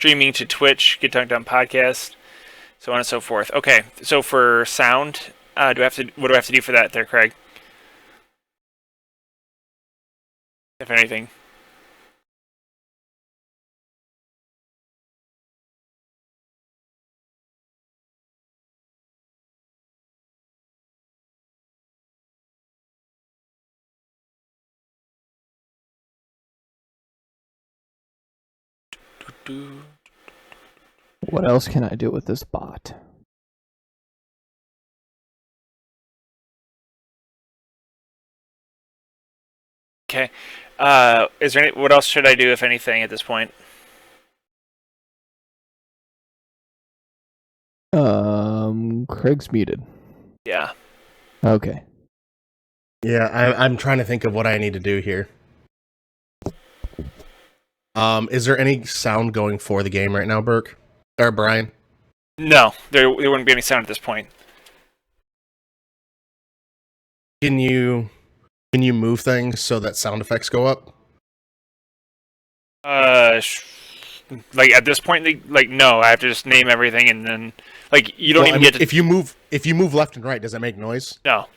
streaming to Twitch, Get Dunked On podcast, so on and so forth. Okay, so for sound, what do I have to do for that there, Craig? If anything. What else can I do with this bot? Okay. Is there what else should I do, if anything, at this point? Craig's muted. Yeah. Okay. Yeah, I'm trying to think of what I need to do here. Is there any sound going for the game right now, Burke? Or Brian? No, there wouldn't be any sound at this point. Can you move things so that sound effects go up? Like at this point, like no, I have to just name everything and then like you don't even get to. If you move left and right, does that make noise? No.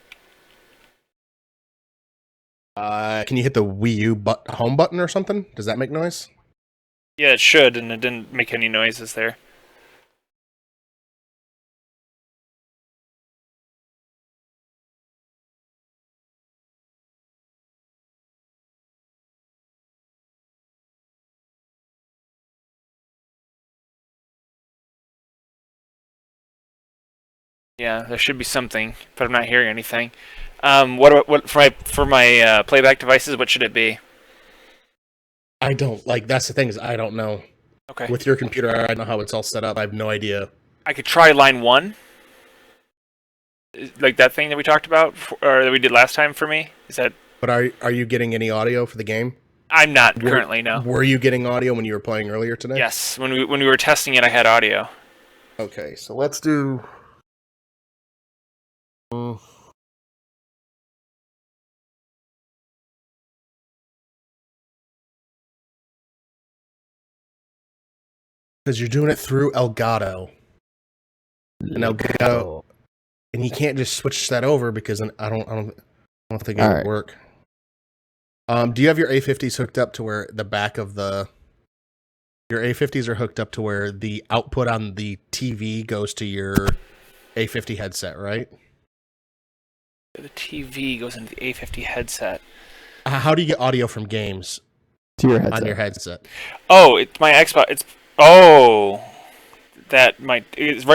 Can you hit the Wii U home button or something? Does that make noise? Yeah, it should, and it didn't make any noises there. Yeah, there should be something, but I'm not hearing anything. What for my playback devices? What should it be? I don't like. That's the thing is I don't know. Okay. With your computer, I don't know how it's all set up. I have no idea. I could try line 1, like that thing that we talked about, or that we did last time for me. Is that? But are you getting any audio for the game? I'm not currently. No. Were you getting audio when you were playing earlier today? Yes. When we were testing it, I had audio. Okay, so let's do. Because you're doing it through Elgato. And Elgato, and you can't just switch that over because I don't think it would work. Do you have your A50s hooked up to where the back of your A50s are hooked up to where the output on the TV goes to your A50 headset, right? The TV goes into the A50 headset. How do you get audio from games to your headset? On your headset? Oh, it's my Xbox. Right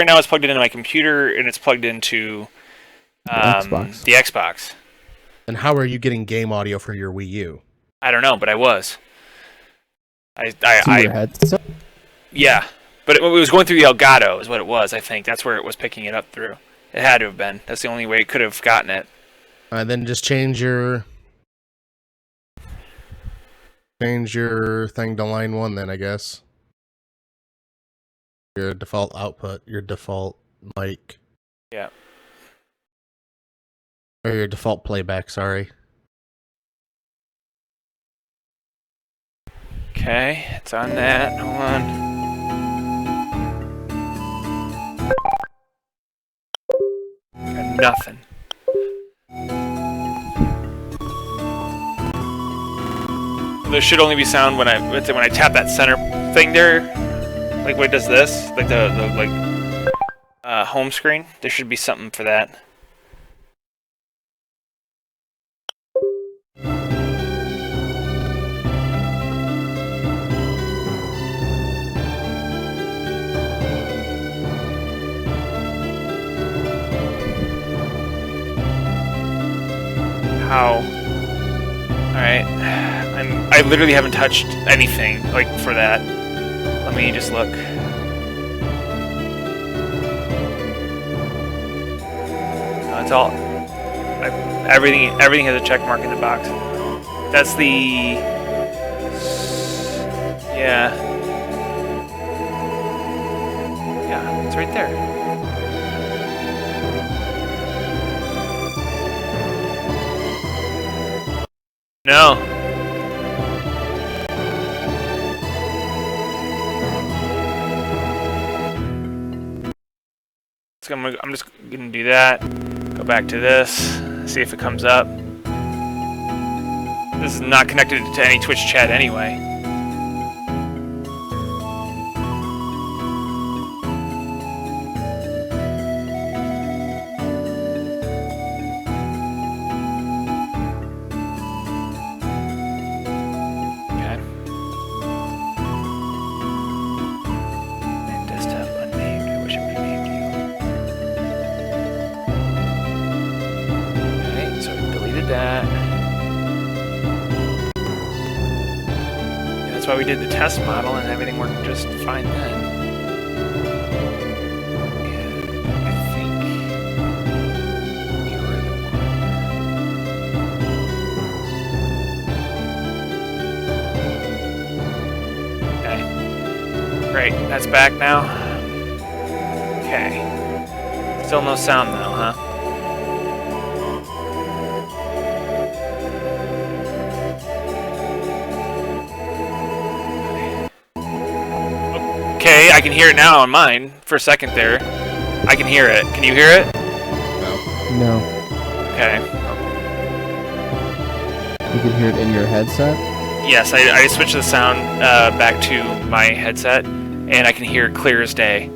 now it's plugged into my computer and it's plugged into the Xbox. And how are you getting game audio for your Wii U? I don't know, but I was. Your headset? Yeah, but it was going through the Elgato is what it was. I think that's where it was picking it up through. It had to have been. That's the only way it could have gotten it. Then just change your thing to line 1 then, I guess. Your default output, your default mic. Yeah. Or your default playback, sorry. Okay, it's on that. Hold on. Got nothing. There should only be sound when I tap that center thing there. Like when it does this, like the home screen. There should be something for that. How? Alright. I literally haven't touched anything, like, for that. Let me just look. It's all... everything has a check mark in the box. That's the... Yeah. Yeah, it's right there. No. So I'm just gonna do that. Go back to this. See if it comes up. This is not connected to any Twitch chat anyway. Why we did the test model and everything worked just fine then. And I think you were the one. Okay. Great, that's back now. Okay. Still no sound though, huh? Okay, I can hear it now on mine. For a second there. I can hear it. Can you hear it? No. Okay. You can hear it in your headset? Yes, I switched the sound back to my headset, and I can hear it clear as day.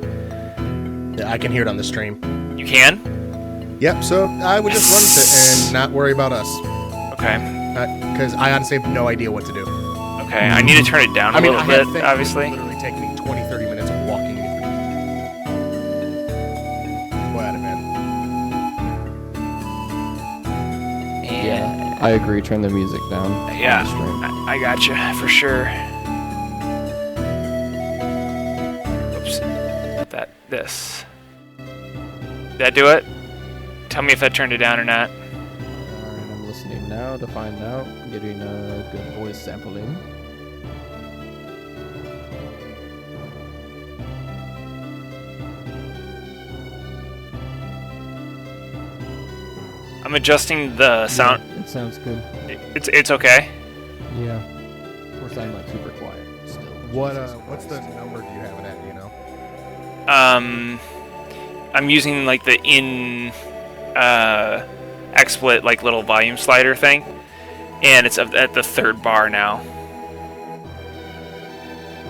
Yeah, I can hear it on the stream. You can? Yep, so I would just run with it and not worry about us. Okay. Because I honestly have no idea what to do. Okay, I need to turn it down a little bit, obviously. It would literally take me 20-30 minutes of walking. Go at it, man. Yeah, I agree. Turn the music down. Yeah, I gotcha, for sure. Oops. This. Did that do it? Tell me if that turned it down or not. Alright, I'm listening now to find out. I'm getting a good voice sampling. I'm adjusting the sound. Yeah, it sounds good. It's okay. Yeah. Of course, I'm like super quiet still. What's the number do you have it at? Do you know? I'm using like the XSplit like little volume slider thing, and it's at the 3rd bar now.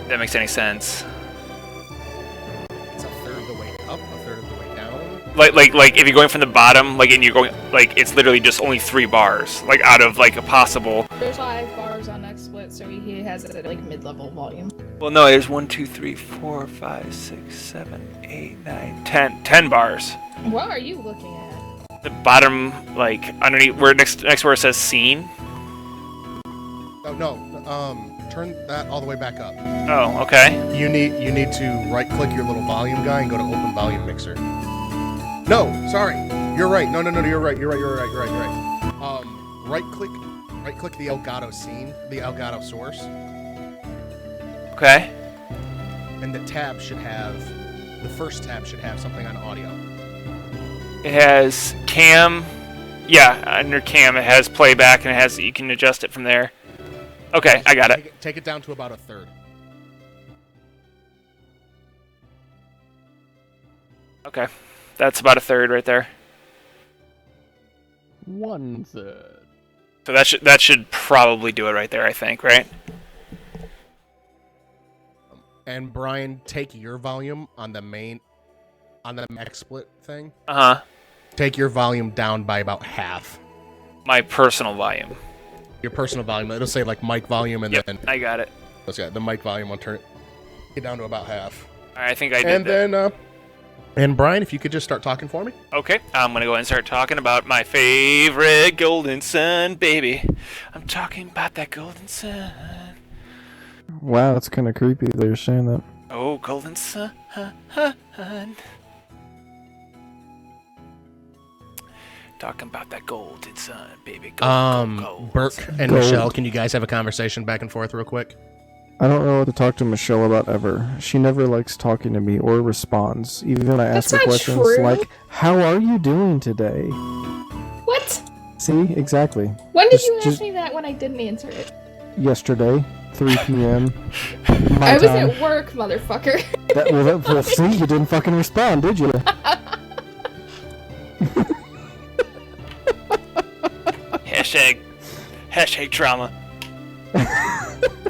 If that makes any sense. It's a third of the way up, a third of the way down. Like if you're going from the bottom, like, and you're going, like, it's literally just only 3 bars, like, out of like a possible. There's 5 bars on XSplit, so he has it at like mid-level volume. Well, no, there's 1, 2, 3, 4, 5, 6, 7, 8, 9, 10 bars. What are you looking at? The bottom, like, underneath, where next where it says scene. Oh no, turn that all the way back up. Oh, okay. You need to right-click your little volume guy and go to Open Volume Mixer. No, sorry, you're right. No, you're right. Right-click the Elgato scene, the Elgato source. Okay. And the first tab should have something on audio. It has cam. Yeah, under cam it has playback, and you can adjust it from there. Okay, I got it. Take it down to about a third. Okay, that's about a third right there. 1/3. So that should probably do it right there, I think, right? And Brian, take your volume on the XSplit thing. Uh-huh. Take your volume down by about half. My personal volume. Your personal volume. It'll say like mic volume, and then I got it. Let's get the mic volume. I'll turn it down to about half. I think I did. And then, and Brian, if you could just start talking for me. Okay, I'm gonna go ahead and start talking about my favorite Golden Sun, baby. I'm talking about that Golden Sun. Wow, that's kind of creepy that you're saying that. Oh, Golden Sun. Talking about that Golden Sun, baby. Gold, Burke and Michelle, can you guys have a conversation back and forth real quick? I don't know what to talk to Michelle about ever. She never likes talking to me or responds, even when I ask her questions like, "How are you doing today?" What? See, exactly. When did you ask me that when I didn't answer it? Yesterday, 3 p.m. I was at work, motherfucker. Well, see, you didn't fucking respond, did you? Hashtag drama.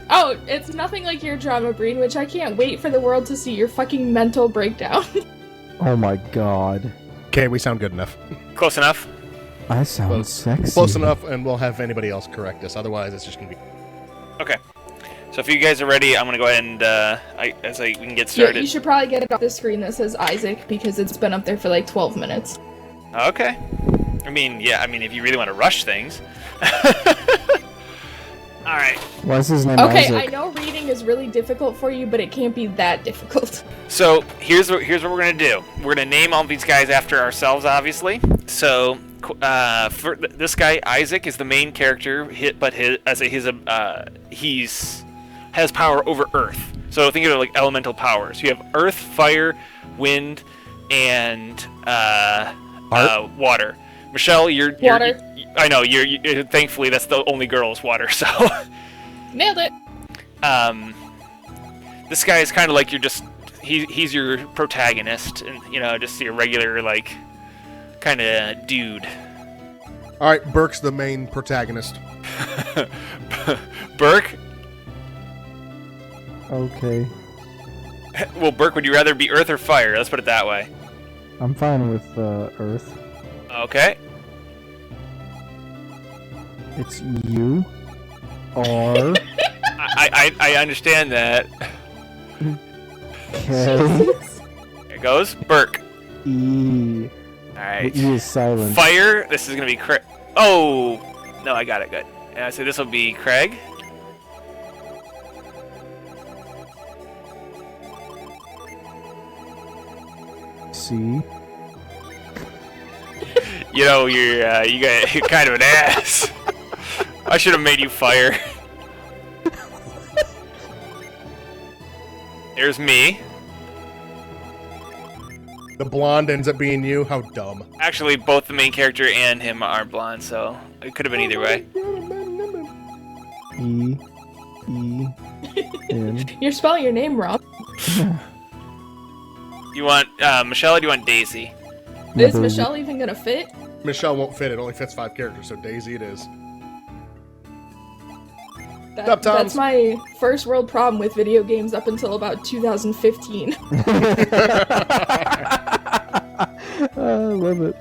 Oh, it's nothing like your drama, Breen, which I can't wait for the world to see your fucking mental breakdown. Oh my god. Okay, we sound good enough. Close enough? I sound sexy. Close enough, and we'll have anybody else correct us. Otherwise, it's just gonna be. Okay. So if you guys are ready, I'm gonna go ahead and we can get started. Yeah, you should probably get it off the screen that says Isaac because it's been up there for like 12 minutes. Okay. I mean, if you really want to rush things. All right. Why is his name Okay, Isaac? I know reading is really difficult for you, but it can't be that difficult. So here's what we're gonna do. We're gonna name all these guys after ourselves, obviously. So for this guy, Isaac is the main character, but he's has power over Earth. So think of it like elemental powers. You have Earth, Fire, Wind, and water. Michelle, you're Water. I know you're. Thankfully, that's the only girl is water. So. Nailed it. This guy is kind of like he's your protagonist, and just your regular like kind of dude. All right, Burke's the main protagonist. Burke. Okay. Well, Burke, would you rather be Earth or Fire? Let's put it that way. I'm fine with Earth. Okay. It's you. Or... I understand that. Okay. Here goes Burke. E. Alright. The E is silent. Fire, this is gonna be Craig. Oh! No, I got it, good. So this will be Craig. C. You're kind of an ass. I should have made you Fire. There's me. The blonde ends up being you. How dumb. Actually, both the main character and him are blonde, so it could have been either way. E. N. You're spelling your name wrong. You want Michelle or do you want Daisy? Is Michelle even gonna fit? Michelle won't fit. It only fits 5 characters, so Daisy it is. That's my first world problem with video games up until about 2015. I love it.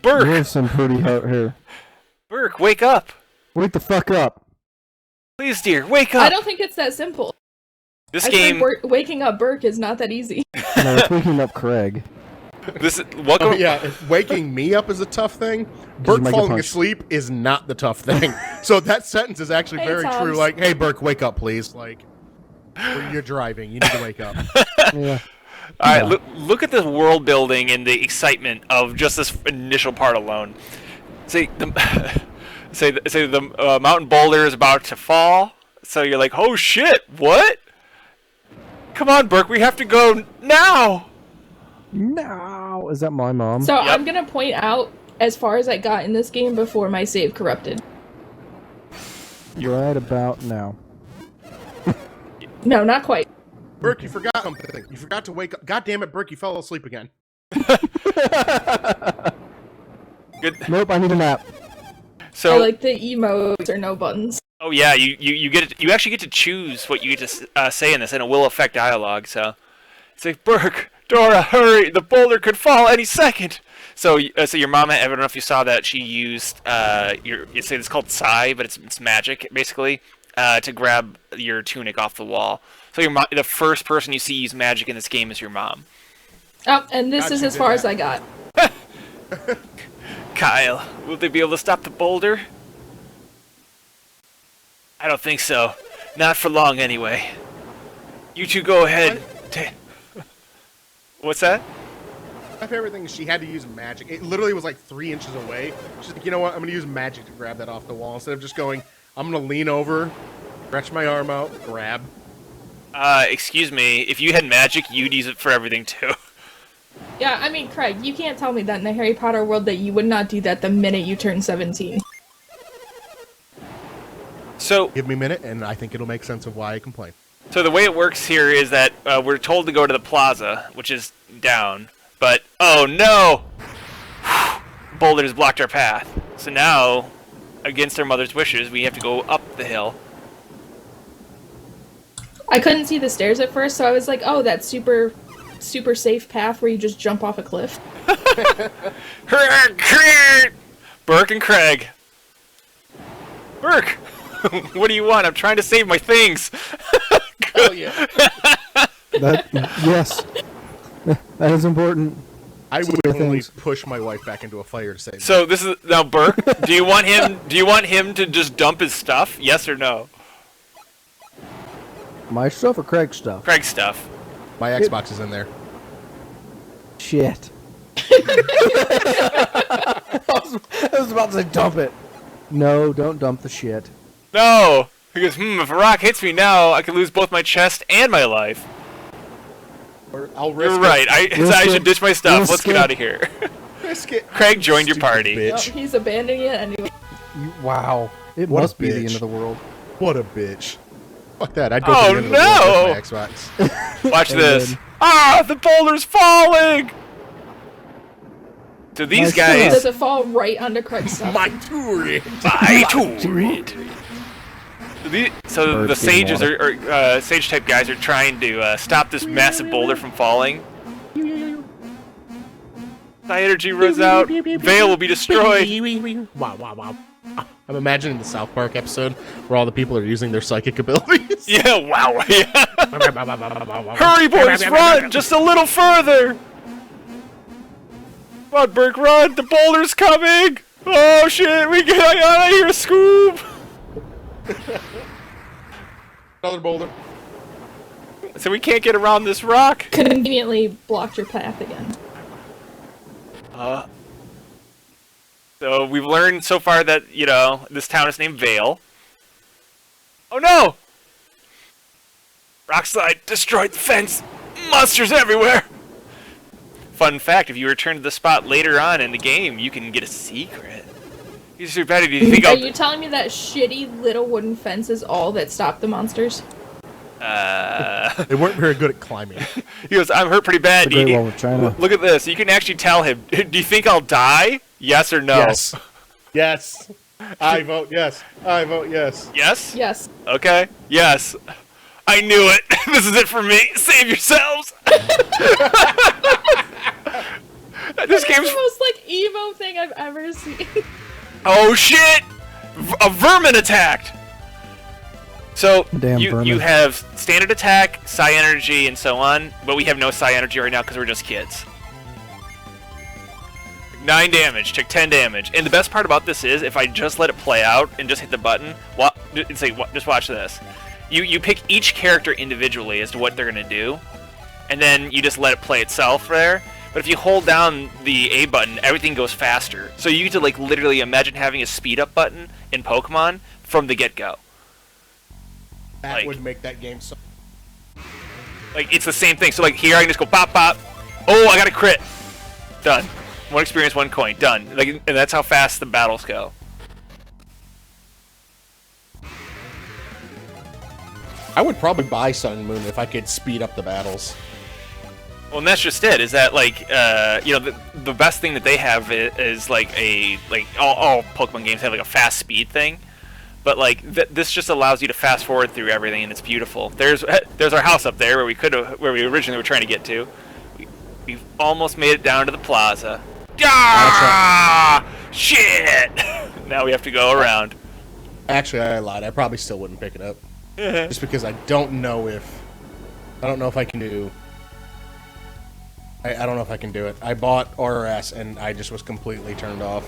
Burke! You have some pretty hot hair. Burke, wake up! Wake the fuck up. Please, dear, wake up! I don't think it's that simple. This game... waking up Burke is not that easy. No, it's waking up Craig. Welcome. Yeah, if waking me up is a tough thing, Burke falling asleep is not the tough thing. So that sentence is actually very true. Like, hey, Burke, wake up, please. Like, when you're driving, you need to wake up. Yeah. All right, look at the world building and the excitement of just this initial part alone. Say the mountain boulder is about to fall, so you're like, oh shit, what? Come on, Burke, we have to go now. No, is that my mom? So I'm gonna point out as far as I got in this game before my save corrupted. Right about now. No, not quite. Burke, you forgot something. You forgot to wake up. God damn it, Burke, you fell asleep again. Good. Nope, I need a nap. So I like the emotes or no buttons. Oh yeah, you actually get to choose what you get to say in this, and it will affect dialogue. So it's like, Burke, Dora, hurry! The boulder could fall any second. So your mama, I don't know if you saw that, she used it's called Psy, but it's magic basically, to grab your tunic off the wall. So the first person you see use magic in this game is your mom. Oh, and this is as far as I got. Kyle, will they be able to stop the boulder? I don't think so. Not for long, anyway. You two go ahead. What's that? My favorite thing is she had to use magic. It literally was like 3 inches away. She's like, you know what? I'm going to use magic to grab that off the wall. Instead of just going, I'm going to lean over, stretch my arm out, grab. Excuse me. If you had magic, you'd use it for everything, too. Yeah, I mean, Craig, you can't tell me that in the Harry Potter world that you would not do that the minute you turn 17. So give me a minute, and I think it'll make sense of why I complain. So the way it works here is that we're told to go to the plaza, which is down, but oh no! Boulders blocked our path. So now, against our mother's wishes, we have to go up the hill. I couldn't see the stairs at first, so I was like, oh, that super safe path where you just jump off a cliff. Burke and Craig. Burke, what do you want? I'm trying to save my things. Oh yeah. Yes. That is important. I would willingly push my wife back into a fire to save me. So this is now Burke. Do you want him to just dump his stuff? Yes or no? My stuff or Craig's stuff? Craig's stuff. My Xbox is in there. Shit. I was about to say dump it. No, don't dump the shit. No. He goes, if a rock hits me now, I could lose both my chest and my life. Or I'll risk You're right. I should ditch my stuff. Let's get out of here. Risk it. Craig joined your party. Oh, Bitch. he's abandoning it anyway. Wow. It What a must be the bitch. end of the world. What a bitch. Fuck that. I'd go Oh, to the end of the world with my Xbox. Watch And this. then- Ah, the boulder's falling. So these Nice guys. Does it fall right onto Craig's stuff? My turret. I toured. So the Birds getting sages or sage type guys are trying to stop this massive boulder from falling. Psi energy runs out. Vale will be destroyed. Wow. I'm imagining the South Park episode where all the people are using their psychic abilities. Yeah, wow. Yeah. Hurry, boys, run just a little further. Come on, Burke, run. The boulder's coming. Oh shit, we get out of here, Scoob. Another boulder. So we can't get around this rock. Conveniently blocked your path again. So we've learned so far that, this town is named Vale. Oh no! Rockslide destroyed the fence! Monsters everywhere! Fun fact, if you return to the spot later on in the game, you can get a secret. You think Are I'll... you telling me that shitty little wooden fence is all that stopped the monsters? They weren't very good at climbing. He goes, I'm hurt pretty bad. The Great Wall of China. Look at this. You can actually tell him, do you think I'll die? Yes or no? Yes. Yes. I vote yes. I vote yes. Yes? Yes. Okay. Yes. I knew it. This is it for me. Save yourselves. This game's... That's the most, emo thing I've ever seen. Oh, shit! A vermin attacked! So, Damn you vermin. have standard attack, psi energy, and so on, but we have no psi energy right now because we're just kids. 9 damage, took 10 damage. And the best part about this is, if I just let it play out and just hit the button, just watch this. You pick each character individually as to what they're going to do, and then you just let it play itself there. But if you hold down the A button, everything goes faster. So you get to literally imagine having a speed up button in Pokemon from the get-go. That would make that game so... It's the same thing. So here I can just go pop pop. Oh, I got a crit. Done. 1 experience, 1 coin. Done. And that's how fast the battles go. I would probably buy Sun and Moon if I could speed up the battles. Well, and that's just it. Is that the best thing that they have is all Pokemon games have a fast speed thing, but this just allows you to fast forward through everything, and it's beautiful. There's our house up there where we originally were trying to get to. We've almost made it down to the plaza. Ah, shit! Now we have to go around. Actually, I lied. I probably still wouldn't pick it up, just because I don't know if I can do. I don't know if I can do it. I bought RRS and I just was completely turned off.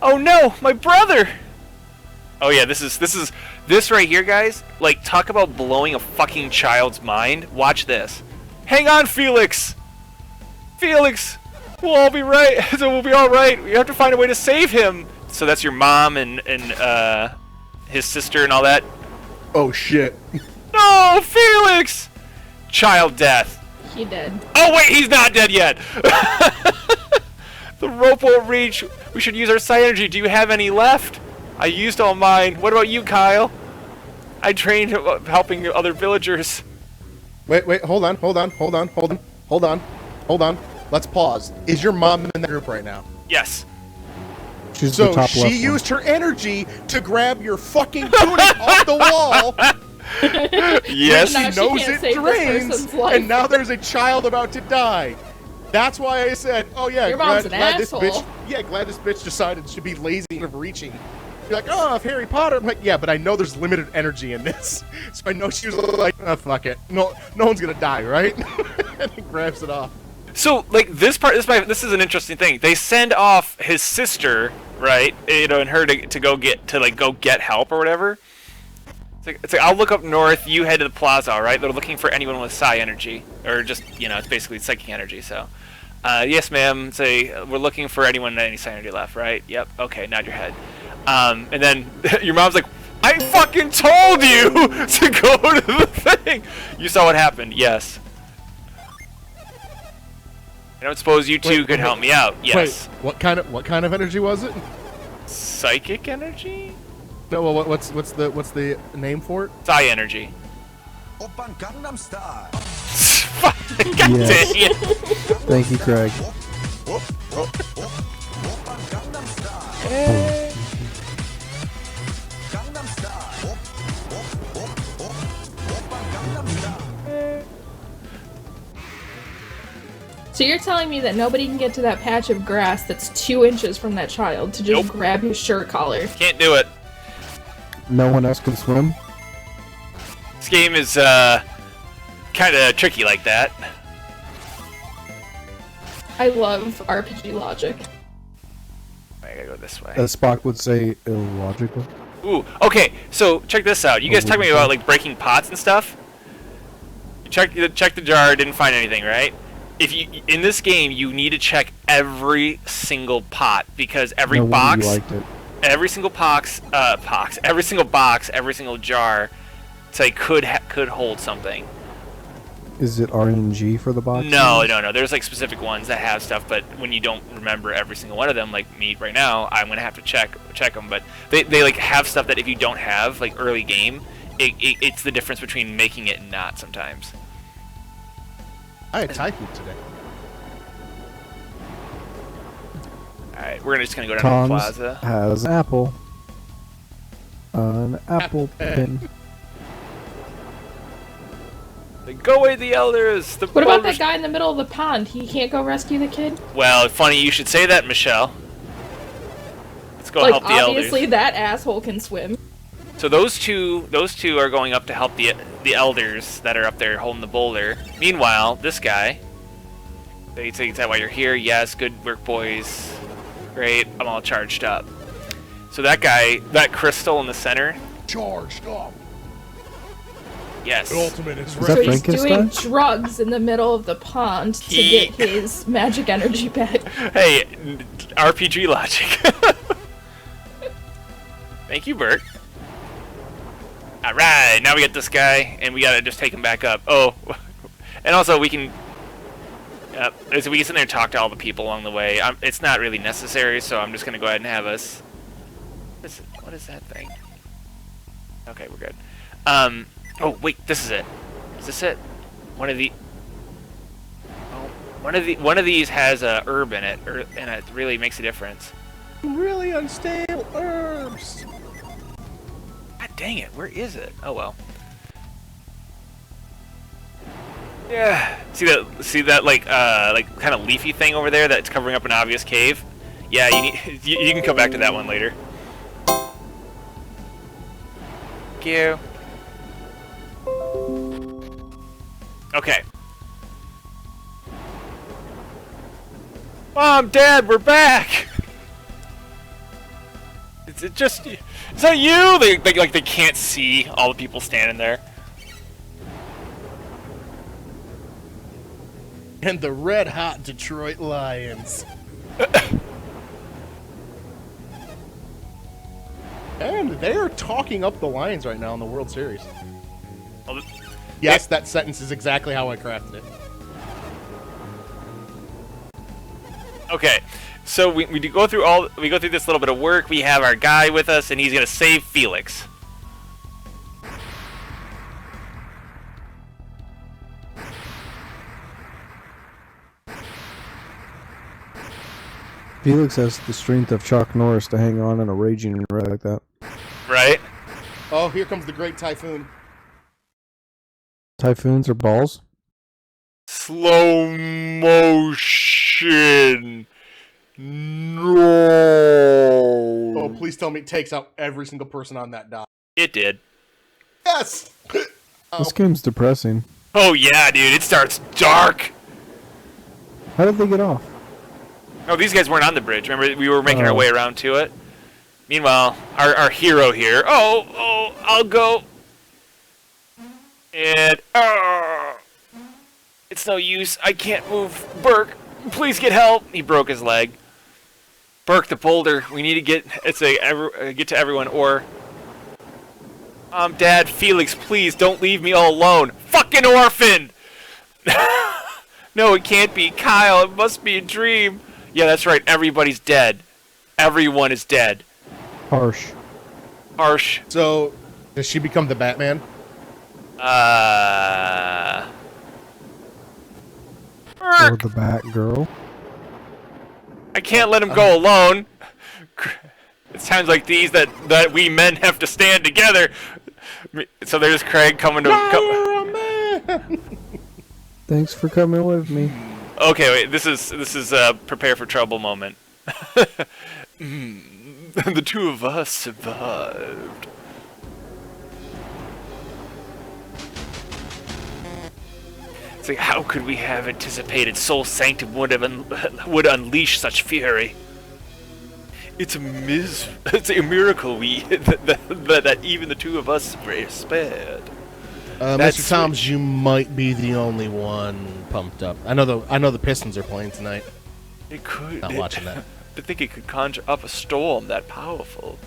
Oh no, my brother! Oh yeah, this right here, guys. Talk about blowing a fucking child's mind. Watch this. Hang on, Felix. Felix, we'll all be right. So we'll be all right. We have to find a way to save him. So that's your mom and his sister and all that. Oh shit! No, Felix! Child death. He did. Oh wait, he's not dead yet. The rope won't reach. We should use our psi energy. Do you have any left? I used all mine. What about you, Kyle? I trained helping other villagers. Wait, hold on. Let's pause. Is your mom in the group right now? Yes. She's So the top she left used her energy to grab your fucking tunic off the wall. Yes. Now She she knows can't it save this drains, person's life. and now there's a child about to die. That's why I said, "Oh yeah, Your mom's an glad this asshole. bitch. Yeah, glad this bitch decided to be lazy and overreaching." You're like, "Oh, if Harry Potter." I'm like, "Yeah, but I know there's limited energy in this, so I know she was like, oh, fuck it, no one's gonna die, right?" And he grabs it off. So, like, this is an interesting thing. They send off his sister, right? You know, and her to go get help or whatever. It's like I'll look up north. You head to the plaza, all right? They're looking for anyone with psi energy, or just it's basically psychic energy. So, yes, ma'am. Say we're looking for anyone with any psi energy left, right? Yep. Okay, nod your head. And then your mom's like, "I fucking told you to go to the thing. You saw what happened, yes." I don't suppose you two could help me out. Yes. Wait, what kind of energy was it? Psychic energy? No, well, what's the name for it? Psi energy. Oppan Gangnam Style. God Yes. dang it. Thank you, Craig. Oppan Gangnam Style. Gangnam Style. Oppan Gangnam Style. So you're telling me that nobody can get to that patch of grass that's 2 inches from that child to just Nope. grab his shirt collar? Can't do it. No one else can swim? This game is kind of tricky like that. I love RPG logic. I gotta go this way. As Spock would say, illogical. Ooh, okay. So check this out. You guys talking to me about like breaking pots and stuff? You check the jar. Didn't find anything, right? If you in this game, you need to check every single pot because every No wonder box, you liked it. every single every single box, every single jar, say could hold something. Is it RNG for the box? No. There's like specific ones that have stuff, but when you don't remember every single one of them, like me right now, I'm gonna have to check them. But they like have stuff that if you don't have like early game, it's the difference between making it and not sometimes. I had Thai food today. All right, we're just gonna go down to the Tom's plaza. has an apple. An apple pin. Like, go away, the elders. The What about that elders- guy in the middle of the pond? He can't go rescue the kid? Well, funny you should say that, Michelle. Let's go Like, help the obviously elders. that asshole can swim. So those two are going up to help the elders that are up there holding the boulder. Meanwhile, this guy. They say that while you're here. Yes, good work, boys. Great, I'm all charged up. So that guy, that crystal in the center. Charged up. Yes. The ultimate is Is ready. that So he's doing Frankenstein? drugs in the middle of the pond to get his magic energy back. Hey, RPG logic. Thank you, Bert. Alright, now we get this guy, and we gotta just take him back up. Oh, and also we can... so we can sit there and talk to all the people along the way. It's not really necessary, so I'm just gonna go ahead and have us... What is that thing? Okay, we're good. Oh, wait, this is it. Is this it? One of the... Oh, one of these has a herb in it, and it really makes a difference. Really unstable herbs. God dang it, where is it? Oh well. Yeah. See that like kind of leafy thing over there that's covering up an obvious cave? Yeah, you can come back to that one later. Thank you. Okay. Mom, Dad, we're back. Is that you? They can't see all the people standing there. And the red hot Detroit Lions. And they are talking up the Lions right now in the World Series. Well, Yes, that sentence is exactly how I crafted it. okay, so we go through this little bit of work. We have our guy with us, and he's gonna save Felix. Felix has the strength of Chuck Norris to hang on in a raging wreck like that. Right? Oh, here comes the Great Typhoon. Typhoons are balls? Slow motion. No. Oh, please tell me it takes out every single person on that dock. It did. Yes! This game's depressing. Oh yeah, dude, it starts dark. How did they get off? Oh, these guys weren't on the bridge. Remember, we were making our way around to it. Meanwhile, our hero here. Oh, I'll go. And it's no use. I can't move. Burke, please get help. He broke his leg. Burke, the boulder. We need to get get to everyone. Or, Dad, Felix, please don't leave me all alone. Fucking orphan. No, it can't be. Kyle, it must be a dream. Yeah, that's right. Everybody's dead. Everyone is dead. Harsh. Harsh. So, does she become the Batman? Or the Batgirl. I can't let him go alone. It's times like these that we men have to stand together. So there's Craig coming to. Thanks for coming with me. Okay, wait. This is a prepare for trouble moment. The two of us survived. It's like, how could we have anticipated Soul Sanctum would unleash such fury? It's a miracle that even the two of us were spared. Mr. Toms, you might be the only one pumped up. I know the Pistons are playing tonight. It could. Not watching that. To think it could conjure up a storm that powerful.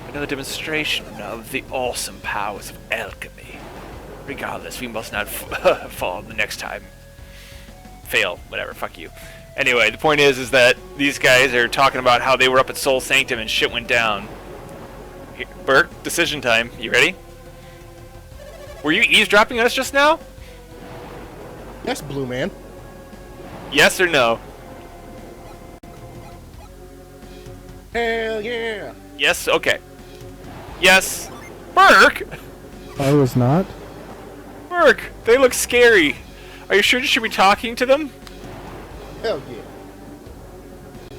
Another demonstration of the awesome powers of alchemy. Regardless, we must not fall the next time. Fail, whatever, fuck you. Anyway, the point is that these guys are talking about how they were up at Soul Sanctum and shit went down. Here, Burke, decision time. You ready? Were you eavesdropping on us just now? Yes, Blue Man. Yes or no? Hell yeah. Yes, okay. Yes. Burke! I was not. Burke, they look scary. Are you sure you should be talking to them? Hell yeah.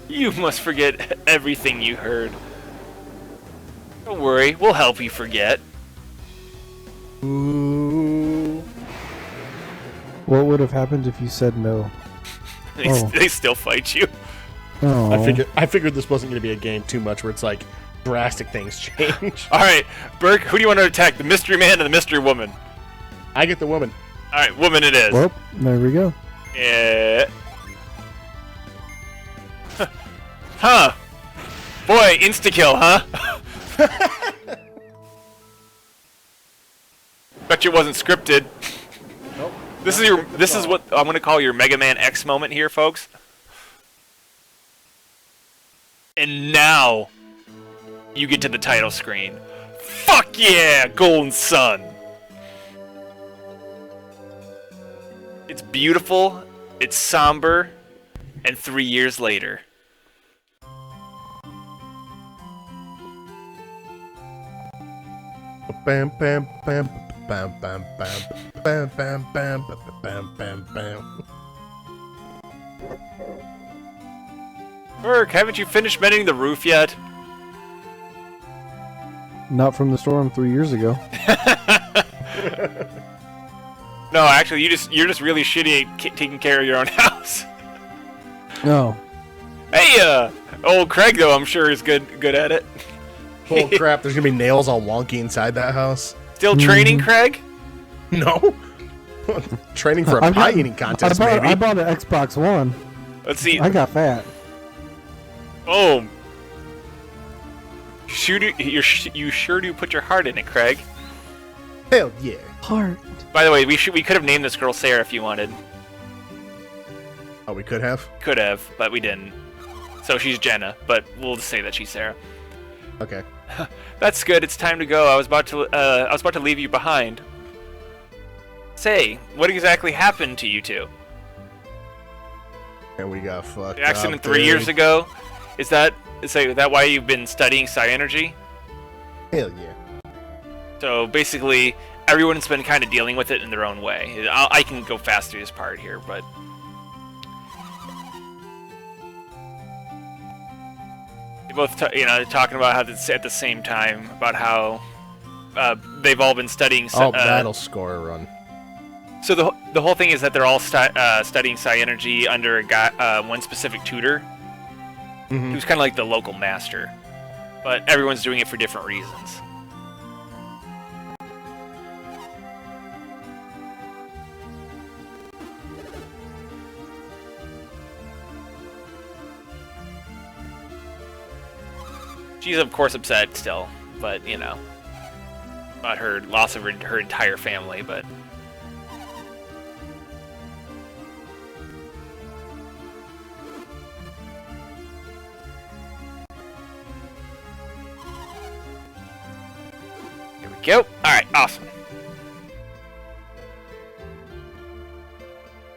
You must forget everything you heard. Don't worry, we'll help you forget. Ooh. What would have happened if you said no? They still fight you. Oh. I figured this wasn't going to be a game too much where it's like drastic things change. Alright, Burke, who do you want to attack? The mystery man or the mystery woman? I get the woman. Alright, woman it is. Well, there we go. Yeah. Huh. Boy, insta-kill, huh? Bet you it wasn't scripted. Nope. This is what I'm gonna call your Mega Man X moment here, folks. And now you get to the title screen. Fuck yeah, Golden Sun. It's beautiful, it's somber, and 3 years later. Bam bam bam bam bam bam bam bam bam bam bam bam. Burke, haven't you finished mending the roof yet? Not from the storm 3 years ago. No, actually, you're just really shitty at taking care of your own house. No. Hey, old Craig though, I'm sure is good at it. Oh crap! There's gonna be nails all wonky inside that house. Still training, Craig? No. Training for a pie eating contest, maybe. I bought an Xbox One. Let's see. I got fat. Boom. You sure do put your heart in it, Craig. Hell yeah. Heart. By the way, we could have named this girl Sarah if you wanted. Oh, we could have. Could have, but we didn't. So she's Jenna, but we'll just say that she's Sarah. Okay. That's good. It's time to go. I was about to leave you behind. Say, what exactly happened to you two? And we got fucked The accident up, 3 dude. years ago. Is that why you've been studying psi energy? Hell yeah. So basically, everyone's been kind of dealing with it in their own way. I can go fast through this part here, but they both, talking about how it's at the same time about how they've all been studying. That'll score a run. So the whole thing is that they're all studying psi energy under a guy, one specific tutor, who's kind of like the local master, but everyone's doing it for different reasons. She's of course upset still, but about her loss of her entire family, but. Here we go. Alright, awesome.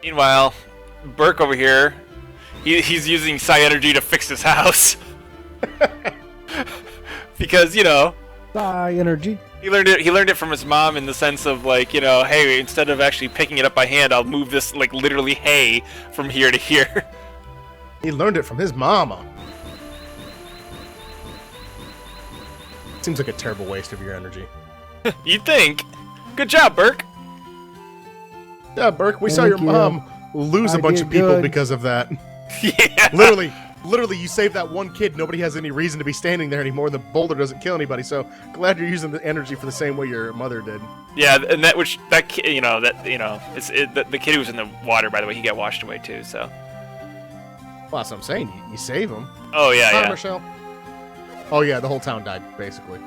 Meanwhile, Burke over here, he's using psi energy to fix his house. Because, Psi energy. he learned it from his mom in the sense of like, hey, instead of actually picking it up by hand, I'll move this like literally hay from here to here. He learned it from his mama. Seems like a terrible waste of your energy. You'd think. Good job, Burke. Yeah, Burke, we saw Thank your you. mom lose a I bunch did of people good. because of that. Yeah. Literally, you saved that one kid. Nobody has any reason to be standing there anymore. The boulder doesn't kill anybody. So glad you're using the energy for the same way your mother did. Yeah, and the kid who was in the water, by the way, he got washed away too. So. Well, that's what I'm saying. You save him. Oh yeah, Hi, yeah. Michelle. Oh yeah, the whole town died basically.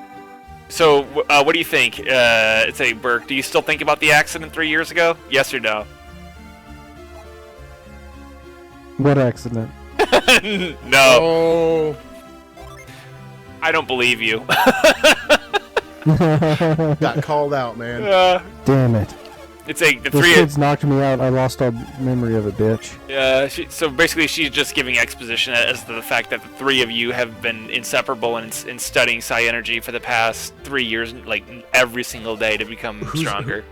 So, what do you think? Say, Burke, do you still think about the accident 3 years ago? Yes or no? What accident? No, Oh, I don't believe you. got called out, man. Damn it. It's like the Those three. kids knocked me out. I lost all memory of it, bitch. So basically, she's just giving exposition as to the fact that the three of you have been inseparable in studying psi energy for the past 3 years, like every single day to become stronger.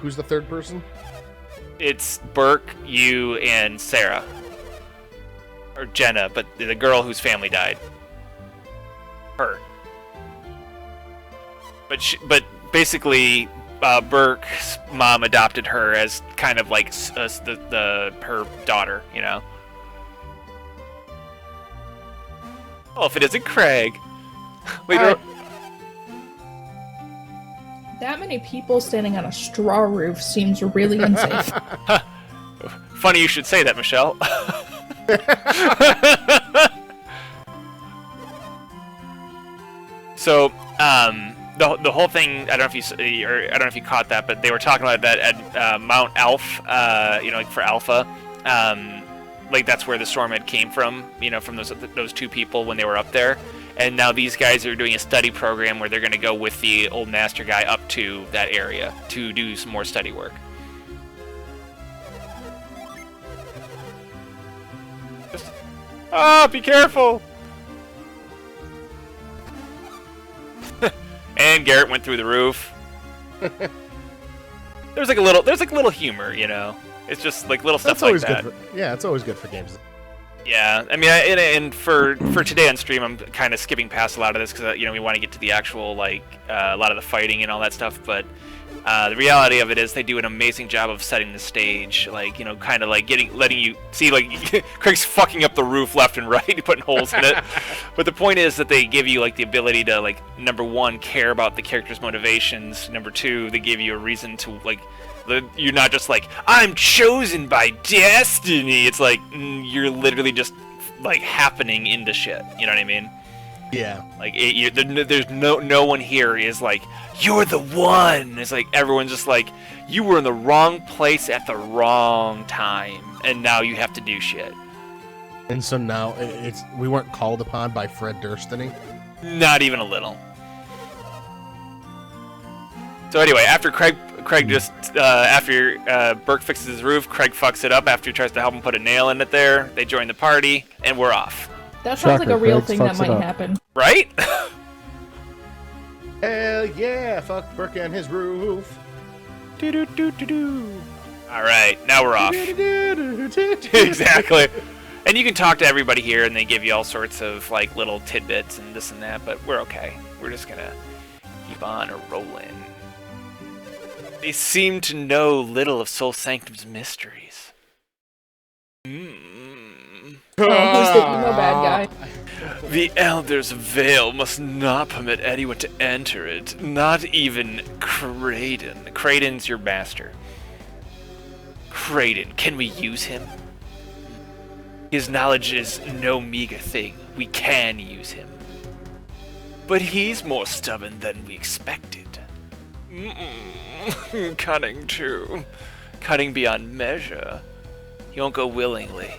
Who's the third person? It's Burke, you, and Sarah. Or Jenna, but the girl whose family died. Her. But basically, Burke's mom adopted her as kind of like her daughter, Oh, if it isn't Craig. Later. That many people standing on a straw roof seems really unsafe. Funny you should say that, Michelle. So, the whole thing, I don't know if you caught that, but they were talking about that at Mount Alph, like for Alpha, like that's where the storm had came from, from those two people when they were up there, and now these guys are doing a study program where they're going to go with the old master guy up to that area to do some more study work. Be careful! And Garrett went through the roof. There's like a little humor, It's just like little stuff That's like always that. good. Yeah, it's always good for games. Yeah, I mean, and for today on stream, I'm kind of skipping past a lot of this because we want to get to the actual like a lot of the fighting and all that stuff. But the reality of it is they do an amazing job of setting the stage, like kind of like letting you see like Craig's fucking up the roof left and right, putting holes in it. But the point is that they give you like the ability to like number one care about the character's motivations. Number two, they give you a reason to like. You're not just like, I'm chosen by destiny. It's like, you're literally just, like, happening into shit. You know what I mean? Yeah. Like, there's no one here is like, you're the one. It's like, everyone's just like, you were in the wrong place at the wrong time. And now you have to do shit. And so now we weren't called upon by Fred Durst any? Not even a little. So anyway, after Craig Craig just after Burke fixes his roof, Craig fucks it up after he tries to help him put a nail in it there. They join the party, and we're off. That sounds like a real Craig thing that fucks it might up. happen. Right? Hell yeah! Fuck Burke and his roof. All right, now we're off. Exactly. And you can talk to everybody here, and they give you all sorts of like little tidbits and this and that, but we're okay. We're just gonna keep on rolling. They seem to know little of Soul Sanctum's mysteries. Oh, who's the emo bad guy? The Elder's Veil must not permit anyone to enter it, not even Kraden. Kraden's your master. Kraden, can we use him? His knowledge is no meager thing. We can use him. But he's more stubborn than we expected. Cunning, too. Cunning beyond measure. He won't go willingly.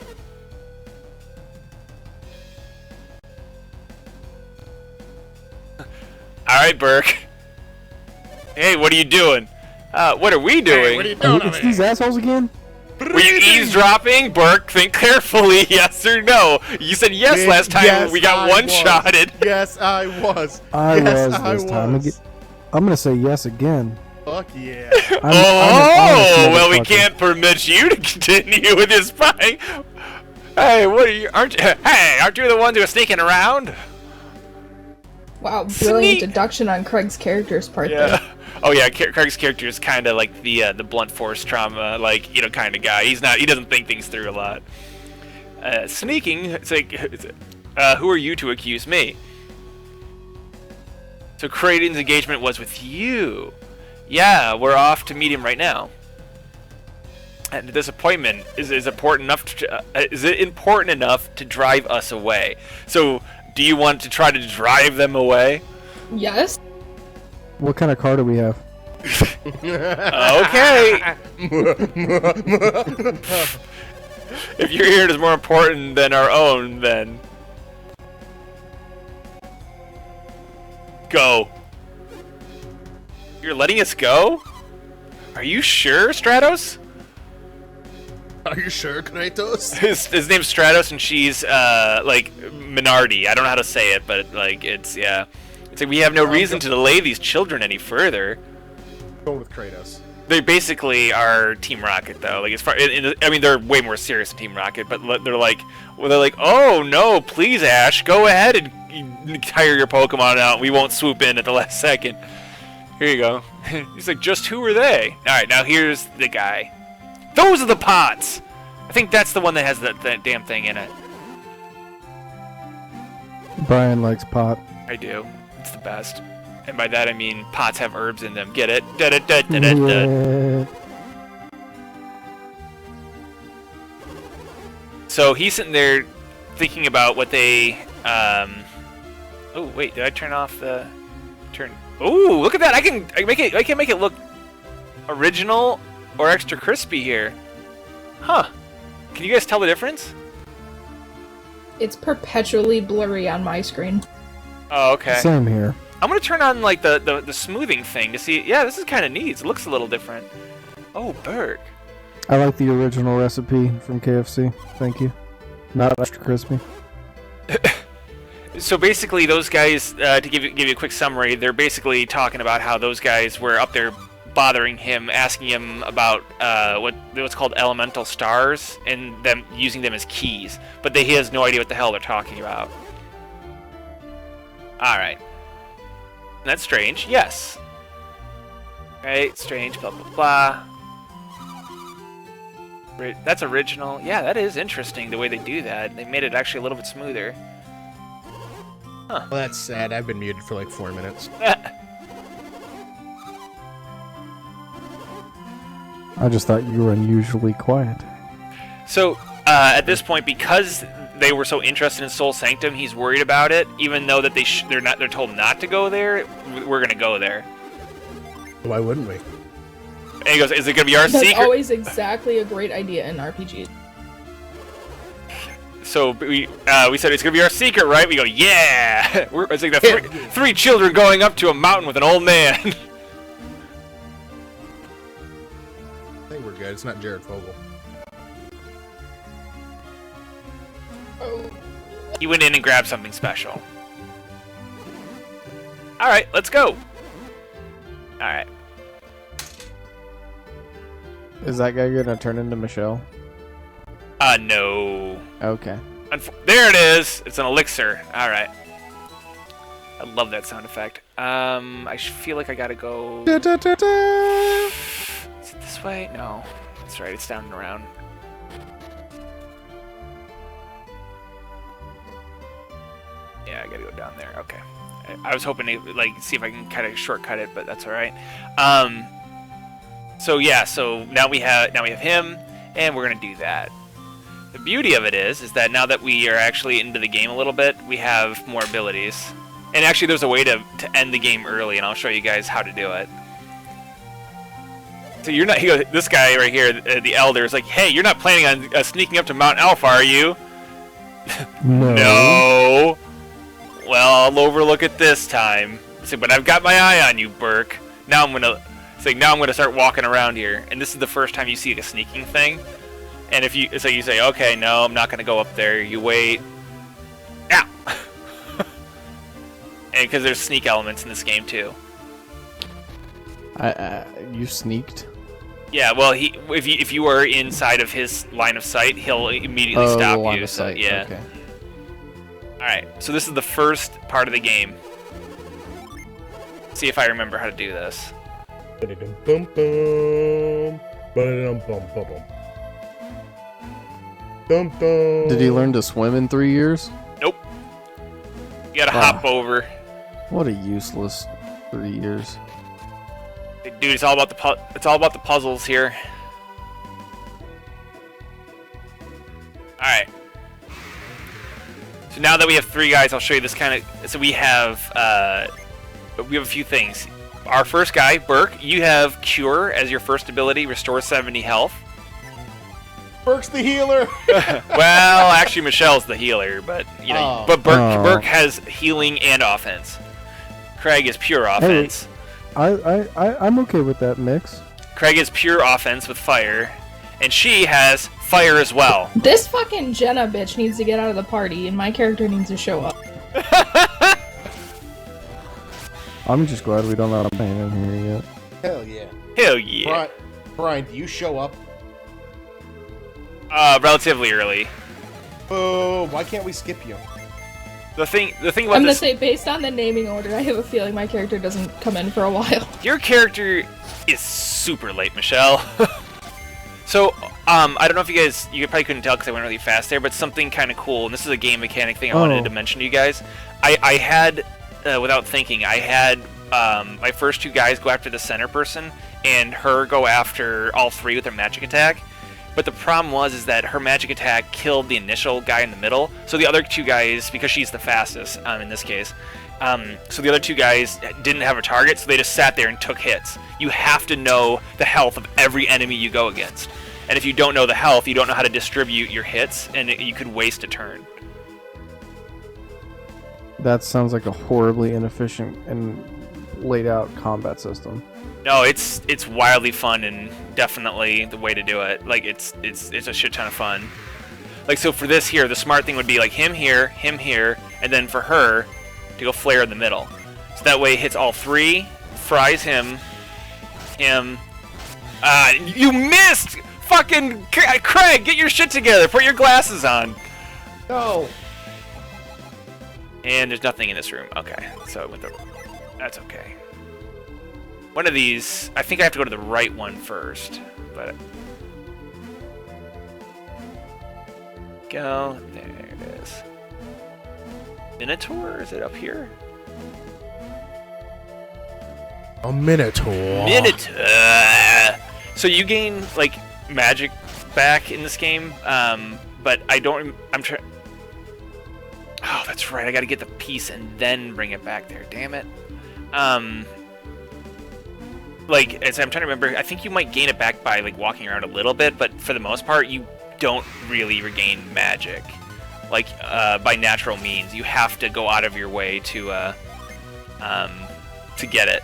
Alright, Burke. Hey, what are you doing? What are we doing? It's these assholes again? Were you eavesdropping? Burke, think carefully, yes or no. You said yes last time, Yes, we got I one-shotted. Yes, I was. I Yes, was this time. I'm gonna say yes again. Fuck yeah. I'm an honest Well, we motherfucker. can't permit you to continue with your spying. Hey, what are you, aren't you the ones who are sneaking around? Wow, brilliant Sneak. deduction on Craig's character's part Yeah. there. Oh yeah, Craig's character is kind of like the blunt force trauma, like, you know, kind of guy. He doesn't think things through a lot. Sneaking, it's like, who are you to accuse me? So Kraden's engagement was with you. Yeah, we're off to meet him right now. And this appointment is important enough to, is it important enough to drive us away? So, do you want to try to drive them away? Yes? What kind of car do we have? Okay. If your ear is more important than our own, then go. You're letting us go? Are you sure, Stratos? Are you sure, Kratos? His name's Stratos, and she's like Minardi. I don't know how to say it, but like it's yeah. It's like we have no reason to delay these children any further. Going with Kratos. They basically are Team Rocket, though. Like as far, I mean, they're way more serious than Team Rocket, but they're like, oh no, please, Ash, go ahead and tire your Pokemon out. We won't swoop in at the last second. Here you go. He's like, just who are they? All right, now here's the guy. Those are the pots. I think that's the one that has that damn thing in it. Brian likes pot. I do. It's the best. And by that I mean pots have herbs in them. Get it? Da-da-da-da-da-da. Yeah. So he's sitting there thinking about what they oh wait, did I turn off the turn? Oh, look at that. I can make it look original or extra crispy here. Huh. Can you guys tell the difference? It's perpetually blurry on my screen. Oh, okay. Same here. I'm gonna turn on like the smoothing thing to see. Yeah, this is kind of neat. It looks a little different. Oh, Burke. I like the original recipe from KFC. Thank you. Not extra crispy. So basically, those guys, to give you a quick summary, they're basically talking about how those guys were up there bothering him, asking him about what's called elemental stars and them using them as keys, but he has no idea what the hell they're talking about. All right, that's strange. Yes. Right, strange. Blah blah blah. That's original. Yeah, that is interesting the way they do that. They made it actually a little bit smoother. Well, that's sad. I've been muted for like 4 minutes. I just thought you were unusually quiet. So, at this point, because they were so interested in Soul Sanctum, he's worried about it. Even though that they're told not to go there, we're gonna go there. Why wouldn't we? And he goes, "Is it gonna be our That's secret?" always exactly a great idea in RPGs. So we said it's gonna be our secret, right? We go, "Yeah!" It's like the three children going up to a mountain with an old man. right? It's not Jared Fogle. He went in and grabbed something special. Alright, let's go. Alright. Is that guy gonna turn into Michelle? No. Okay. There it is! It's an elixir. Alright. I love that sound effect. I feel like I gotta go... Da, da, da, da. Is it this way? No. That's right, it's down and around. Yeah, I gotta go down there. Okay. I was hoping to like see if I can kind of shortcut it, but that's all right. So yeah, so now we have him, and we're gonna do that. The beauty of it is that now that we are actually into the game a little bit, we have more abilities. And actually, there's a way to end the game early, and I'll show you guys how to do it. So you're not. He goes, this guy right here, the elder, is like, "Hey, you're not planning on sneaking up to Mount Alpha, are you?" No. No. Well, I'll overlook it this time. So, but I've got my eye on you, Burke. Now I'm gonna start walking around here, and this is the first time you see a sneaking thing. And if you say, okay, no, I'm not gonna go up there. You wait. Ow. And because there's sneak elements in this game too. You sneaked? Yeah, well, if you are inside of his line of sight, he'll immediately stop line you. of So sight. yeah. Okay. All right. So this is the first part of the game. See if I remember how to do this. Did he learn to swim in 3 years? Nope. You gotta Wow. hop over. What a useless 3 years. Dude, it's all about the puzzles here. All right. So now that we have 3 guys, I'll show you this kind of. So we have a few things. Our first guy, Burke, you have Cure as your first ability, restore 70 health. Burke's the healer. Well, actually, Michelle's the healer, but you know, but Oh. Burke has healing and offense. Craig is pure offense. I'm okay with that mix. Craig is pure offense with fire, and she has fire as well. This fucking Jenna bitch needs to get out of the party, and my character needs to show up. I'm just glad we don't have a man in here yet. Hell yeah. Hell yeah. Brian, do you show up? Relatively early. Oh, why can't we skip you? The thing about I'm gonna this, say, based on the naming order, I have a feeling my character doesn't come in for a while. your character is super late, Michelle. So, I don't know if you probably couldn't tell because I went really fast there, but something kind of cool, and this is a game mechanic thing I wanted to mention to you guys. I had, without thinking, I had my first 2 guys go after the center person, and her go after all 3 with their magic attack. But the problem is that her magic attack killed the initial guy in the middle. So the other 2 guys, because she's the fastest in this case, so the other 2 guys didn't have a target, so they just sat there and took hits. You have to know the health of every enemy you go against. And if you don't know the health, you don't know how to distribute your hits, and you could waste a turn. That sounds like a horribly inefficient and laid out combat system. No, it's wildly fun and definitely the way to do it. Like it's a shit ton of fun. Like so for this here, the smart thing would be like him here, and then for her to go flare in the middle. So that way it hits all 3, fries him. You missed! Fucking Craig, get your shit together. Put your glasses on. No. And there's nothing in this room. Okay, so that's okay. One of these, I think I have to go to the right one first, but go there. It is. Minotaur? Is it up here? A Minotaur. Minotaur. So you gain like magic back in this game, but I don't. I'm trying. Oh, that's right. I got to get the piece and then bring it back there. Damn it. Like, as I'm trying to remember, I think you might gain it back by like walking around a little bit, but for the most part, you don't really regain magic, like by natural means. You have to go out of your way to get it.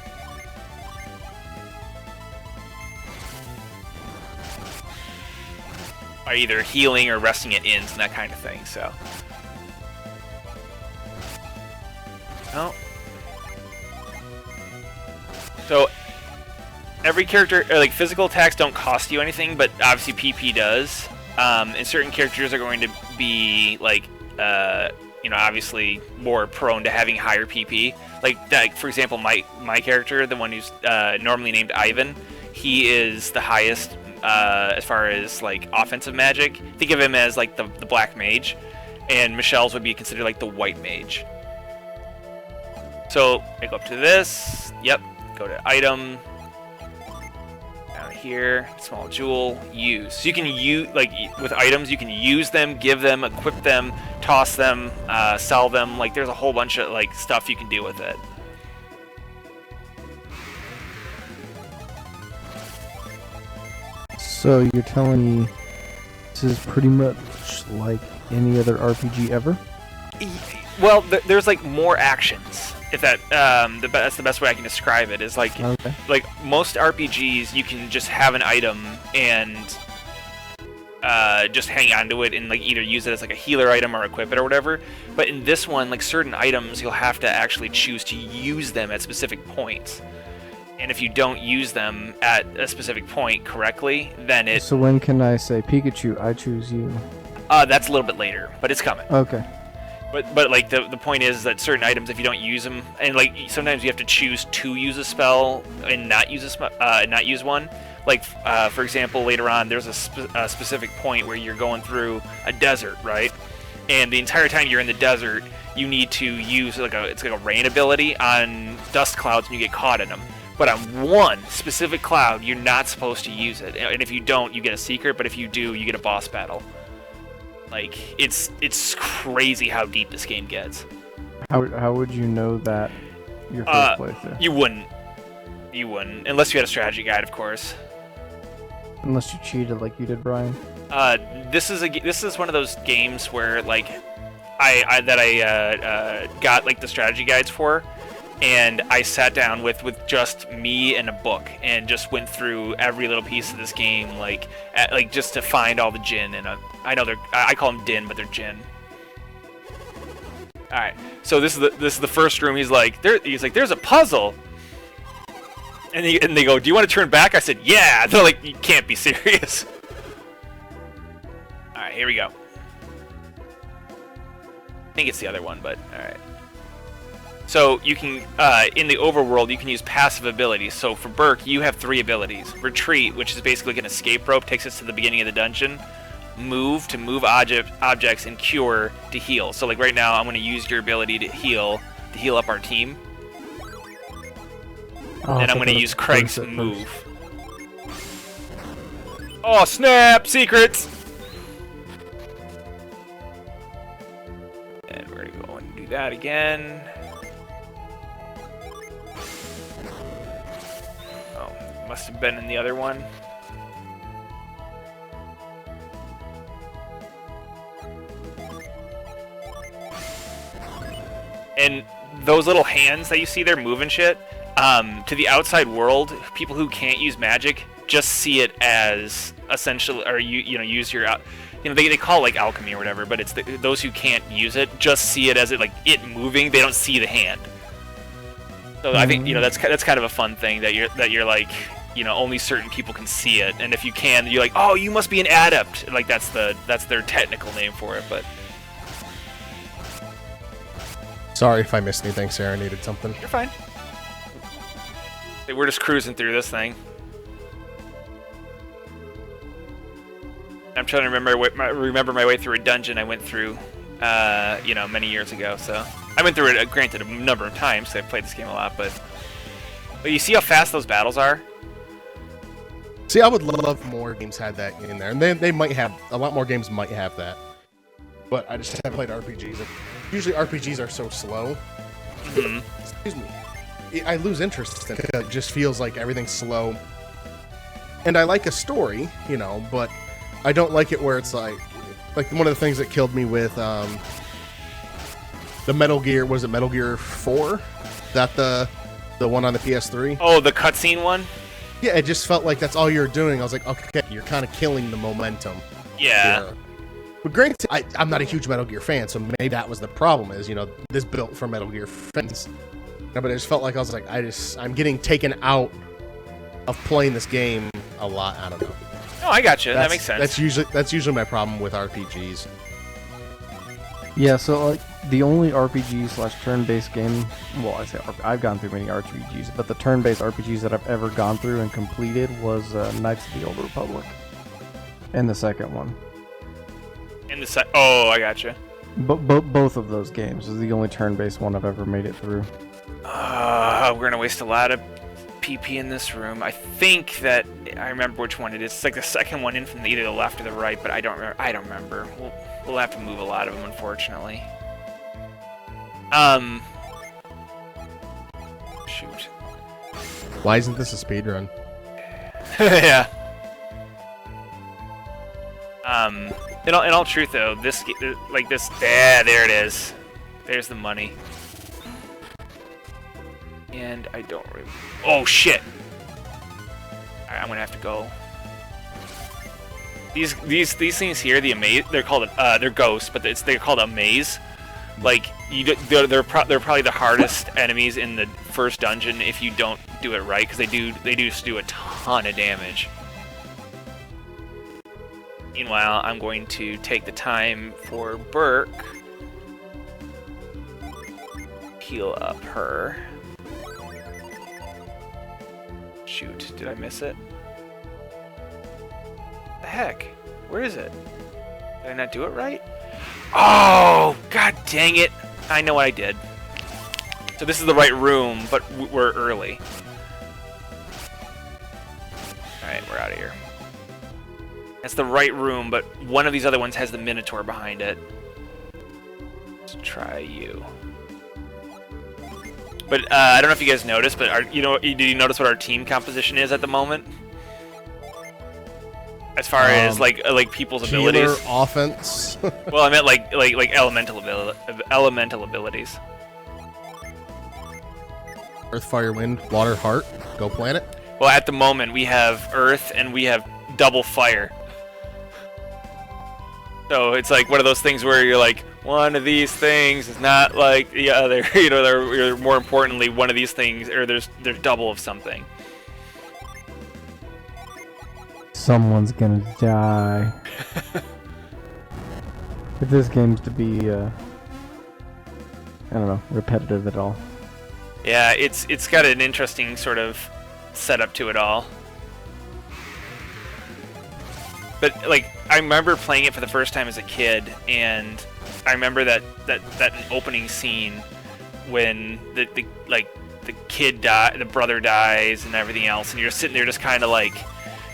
are either healing or resting at inns and that kind of thing. So, oh, so every character, like physical attacks, don't cost you anything, but obviously PP does. And certain characters are going to be like, obviously more prone to having higher PP. Like for example, my character, the one who's normally named Ivan, he is the highest as far as like offensive magic. Think of him as like the black mage, and Michelle's would be considered like the white mage. So I go up to this. Yep. Go to item. Down here, small jewel, use. So you can use, like with items, you can use them, give them, equip them, toss them, sell them. Like there's a whole bunch of like stuff you can do with it. So you're telling me this is pretty much like any other RPG ever? Well, there's like more actions. If that that's the best way I can describe it. Is like okay. Like most RPGs, you can just have an item and just hang on to it and like either use it as like a healer item or equip it or whatever. But in this one, like certain items, you'll have to actually choose to use them at specific points. And if you don't use them at a specific point correctly, then it. So when can I say Pikachu? I choose you. That's a little bit later, but it's coming. Okay. But like the point is that certain items, if you don't use them, and like sometimes you have to choose to use a spell and not use not use one. Like for example, later on, there's a specific point where you're going through a desert, right? And the entire time you're in the desert, you need to use it's like a rain ability on dust clouds, and you get caught in them. But on one specific cloud, you're not supposed to use it, and if you don't, you get a secret. But if you do, you get a boss battle. Like it's crazy how deep this game gets. How would you know that your first playthrough? You wouldn't unless you had a strategy guide, of course. Unless you cheated like you did, Brian. This is one of those games where like I got like the strategy guides for, and I sat down with just me and a book and just went through every little piece of this game, like just to find all the Jin. And I know I call them Din, but they're Jin. All right, so this is the first room. He's like, there's a puzzle, and they go, do you want to turn back? I said, yeah. They're like, you can't be serious. All right, here we go. I think it's the other one, but all right. So you can, in the overworld, you can use passive abilities. So for Burke, you have 3 abilities. Retreat, which is basically like an escape rope, takes us to the beginning of the dungeon. Move, to move objects, and Cure, to heal. So like right now, I'm going to use your ability to heal up our team. And I'm going to use Craig's move. Oh, snap! Secrets! And we're going to go and do that again. Must have been in the other one. And those little hands that you see there moving shit, to the outside world, people who can't use magic just see it as essential, or use your, they call it like alchemy or whatever, but it's those who can't use it just see it as it moving. They don't see the hand. So I think that's kind of a fun thing that you're like, only certain people can see it, and if you can, you're like, oh, you must be an adept. Like that's their technical name for it, but. Sorry if I missed anything, Sarah needed something. You're fine. We're just cruising through this thing. I'm trying to remember my way through a dungeon I went through, many years ago. So I went through it, granted, a number of times. I've played this game a lot, but you see how fast those battles are. See, I would love more games had that in there, and they might have a lot more games might have that. But I just haven't played RPGs. Usually RPGs are so slow. Mm-hmm. Excuse me. I lose interest in it. It just feels like everything's slow. And I like a story, but I don't like it where it's like one of the things that killed me with the Metal Gear, was it Metal Gear 4? That the one on the PS3? Oh, the cutscene one? Yeah, it just felt like that's all you were doing. I was like, okay, you're kind of killing the momentum. Yeah. But granted, I'm not a huge Metal Gear fan, so maybe that was the problem. Is this built for Metal Gear fans, but it just felt like I'm getting taken out of playing this game a lot. I don't know. No, I got you. That makes sense. That's usually my problem with RPGs. Yeah, so like the only RPG / turn-based game, well, I've gone through many RPGs, but the turn-based RPGs that I've ever gone through and completed was Knights of the Old Republic, and the second one. Oh, I got you. Both of those games is the only turn-based one I've ever made it through. We're gonna waste a lot of PP in this room. I think that I remember which one it is. It's like the second one in from either the left or the right, but I don't remember. We'll have to move a lot of them, unfortunately. Shoot. Why isn't this a speedrun? Yeah. In all truth, though, yeah, there it is. There's the money. And I don't really... Oh, shit! Alright, I'm gonna have to go. These things here, the amaze, they're called, they're ghosts, but they're called a maze. Like, they're probably the hardest enemies in the first dungeon if you don't do it right, because they just do a ton of damage. Meanwhile, I'm going to take the time for Burke. Heal up her. Shoot, did I miss it? What the heck? Where is it? Did I not do it right? Oh, god dang it. I know what I did. So this is the right room, but we're early. Alright, we're out of here. That's the right room, but one of these other ones has the Minotaur behind it. Let's try you. But I don't know if you guys noticed, but did you notice what our team composition is at the moment? As far as like people's abilities. Offense. Well, I meant like elemental abilities. Earth, fire, wind, water, heart. Go planet. Well, at the moment we have earth and we have double fire. So it's like one of those things where you're like, one of these things is not like the other. They're more importantly, one of these things, or there's double of something. Someone's gonna die. If this game's to be, I don't know, repetitive at all. Yeah, it's got an interesting sort of setup to it all. But like, I remember playing it for the first time as a kid, and I remember that opening scene when the kid the brother dies and everything else, and you're sitting there just kind of like,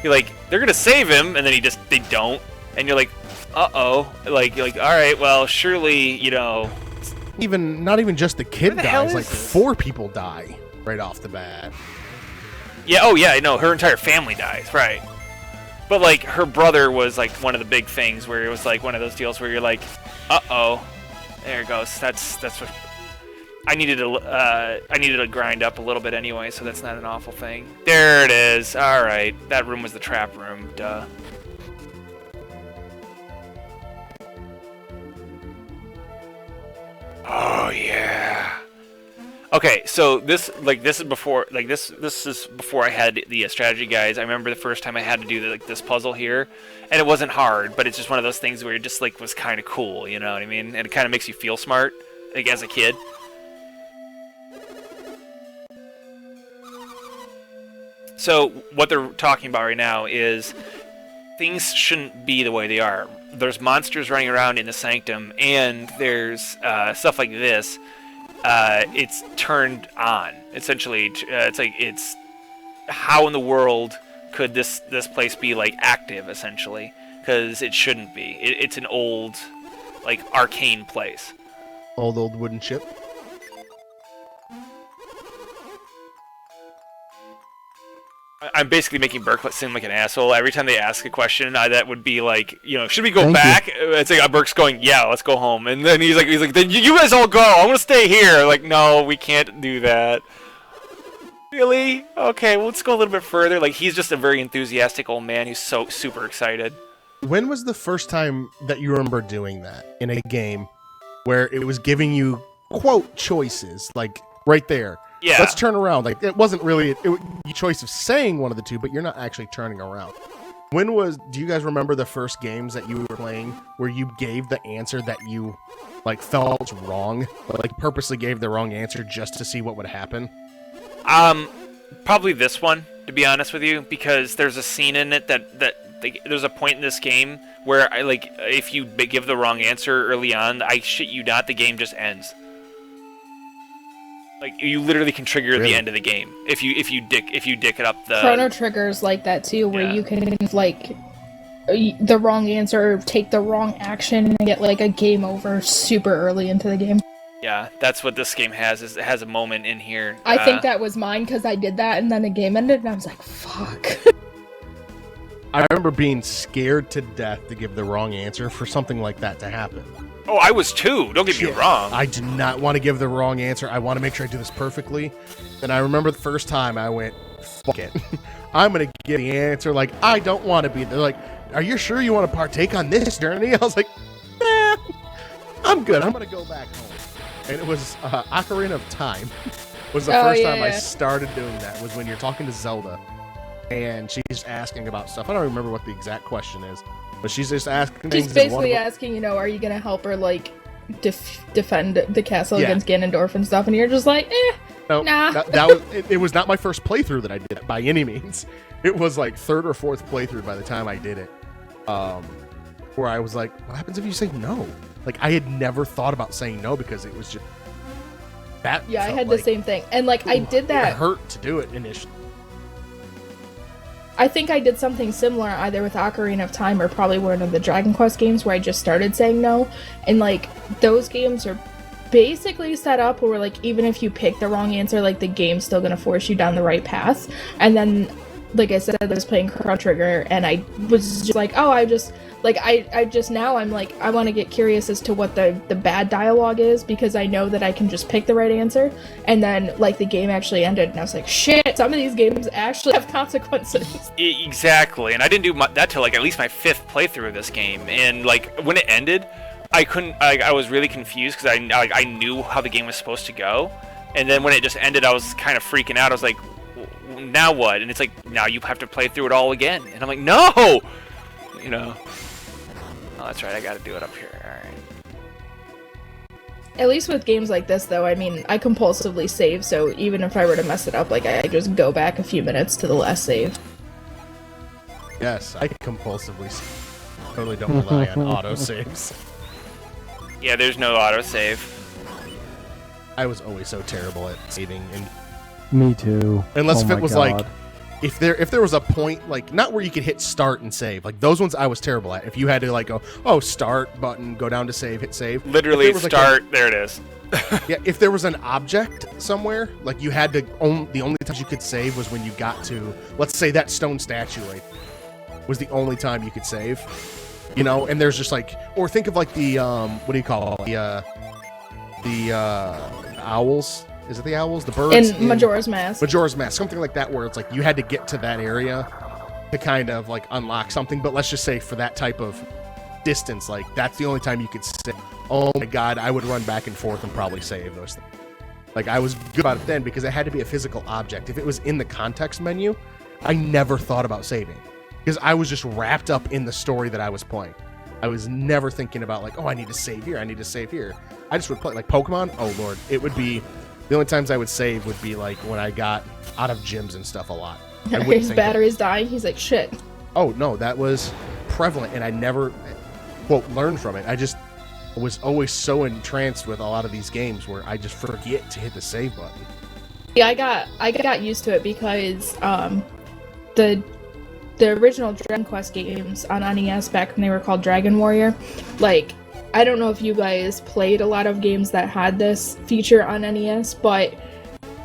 you're like, they're gonna save him, and then they don't, and you're like, uh-oh, like all right, well, surely, not even just the kid the hell dies, is like this? 4 people die right off the bat. Yeah, oh yeah, I know, her entire family dies, right. But like, her brother was like one of the big things where it was like one of those deals where you're like, uh-oh, there it goes. That's what I needed to grind up a little bit anyway, so that's not an awful thing. There it is. All right, that room was the trap room. Duh. Oh yeah. Okay, so this is before I had the strategy guides. I remember the first time I had to do this puzzle here, and it wasn't hard, but it's just one of those things where it just like was kind of cool, you know what I mean? And it kind of makes you feel smart, like as a kid. So what they're talking about right now is things shouldn't be the way they are. There's monsters running around in the sanctum, and there's stuff like this. It's turned on. Essentially, it's how in the world could this place be like active? Essentially, because it shouldn't be. It's an old, like arcane place. Old wooden ship. I'm basically making Burke seem like an asshole. Every time they ask a question, that would be like, should we go back? It's like Burke's going, yeah, let's go home. And then he's like, then you guys all go. I'm gonna stay here. Like, no, we can't do that. Really? Okay, well, let's go a little bit further. Like, he's just a very enthusiastic old man who's so super excited. When was the first time that you remember doing that in a game where it was giving you quote choices, like right there? Yeah. Let's turn around. Like it wasn't really a choice of saying one of the two, but you're not actually turning around. Do you guys remember the first games that you were playing where you gave the answer that you like felt wrong, like purposely gave the wrong answer just to see what would happen? Probably this one, to be honest with you, because there's a scene in it there's a point in this game where if you give the wrong answer early on, I shit you not, the game just ends. Like you literally can trigger the end of the game if you dick it up the Chrono Trigger's like that too, where you can like the wrong answer or take the wrong action and get like a game over super early into the game. Yeah, that's what this game has. Is it has a moment in here. I think that was mine because I did that and then the game ended and I was like, fuck. I remember being scared to death to give the wrong answer for something like that to happen. Oh, I was too. Don't get me wrong. I did not want to give the wrong answer. I want to make sure I do this perfectly. And I remember the first time I went, fuck it. I'm going to get the answer. Like, I don't want to be. They're like, are you sure you want to partake on this journey? I was like, nah, I'm good. I'm going to go back home. And it was Ocarina of Time was the first time I started doing that, was when you're talking to Zelda. And she's asking about stuff. I don't remember what the exact question is. But she's just asking things. She's basically asking, are you gonna help her like defend the castle against Ganondorf and stuff? And you're just like, no, nah. That was it was not my first playthrough that I did it by any means. It was like third or fourth playthrough by the time I did it. Where I was like, what happens if you say no? Like I had never thought about saying no because it was just that. Yeah, I had the same thing, and like I did that. It hurt to do it initially. I think I did something similar either with Ocarina of Time or probably one of the Dragon Quest games where I just started saying no. And like those games are basically set up where like even if you pick the wrong answer, like the game's still gonna force you down the right path. And then like I said, I was playing Chrono Trigger and I was just like, oh, I just now I'm like, I want to get curious as to what the bad dialogue is because I know that I can just pick the right answer. And then like the game actually ended and I was like, shit, some of these games actually have consequences. Exactly, and I didn't do that till like at least my 5th playthrough of this game. And like when it ended, I couldn't. I was really confused because I knew how the game was supposed to go. And then when it just ended, I was kind of freaking out. I was like, now what? And it's like, now you have to play through it all again. And I'm like, no! Oh, that's right, I gotta do it up here. Alright. At least with games like this, though, I mean, I compulsively save, so even if I were to mess it up, like, I just go back a few minutes to the last save. Yes, I compulsively totally don't rely on autosaves. Yeah, there's no autosave. I was always so terrible at saving, and Me too. unless Oh if it my was God. like, if there was a point, like, not where you could hit start and save, like those ones I was terrible at. If you had to like go, oh, start button, go down to save, hit save. Literally If there was, start, there it is. Yeah, if there was an object somewhere, like you had to, the only times you could save was when you got to, let's say that stone statue, like, was the only time you could save. And there's just like, or think of like the, what do you call it? The owls. Is it the owls? The birds? In Majora's Mask. Majora's Mask, something like that, where it's like you had to get to that area to kind of like unlock something. But let's just say for that type of distance, like that's the only time you could save. Oh my God, I would run back and forth and probably save those things. Like I was good about it then because it had to be a physical object. If it was in the context menu, I never thought about saving because I was just wrapped up in the story that I was playing. I was never thinking about like, oh, I need to save here. I need to save here. I just would play like Pokemon. Oh Lord, it would be. The only times I would save would be like when I got out of gyms and stuff a lot. His battery's dying. He's like, shit. Oh no, that was prevalent, and I never, quote, learned from it. I just was always so entranced with a lot of these games where I just forget to hit the save button. Yeah, I got used to it because the original Dragon Quest games on NES back when they were called Dragon Warrior, like, I don't know if you guys played a lot of games that had this feature on NES, but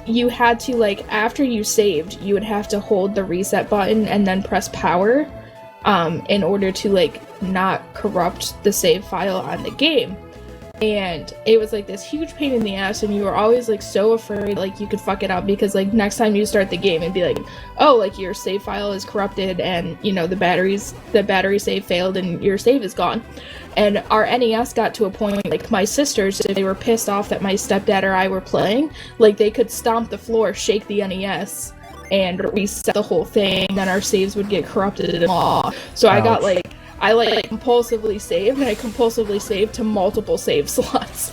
you had to, like, after you saved, you would have to hold the reset button and then press power in order to, like, not corrupt the save file on the game. And it was like this huge pain in the ass, and you were always like so afraid like you could fuck it up, because like next time you start the game it'd be like, oh, like your save file is corrupted, and you know the battery save failed and your save is gone. And our NES got to a point like my sisters, if they were pissed off that my stepdad or I were playing, like they could stomp the floor, shake the NES, and reset the whole thing, then our saves would get corrupted and blah. So I got like compulsively saved, and I compulsively saved to multiple save slots.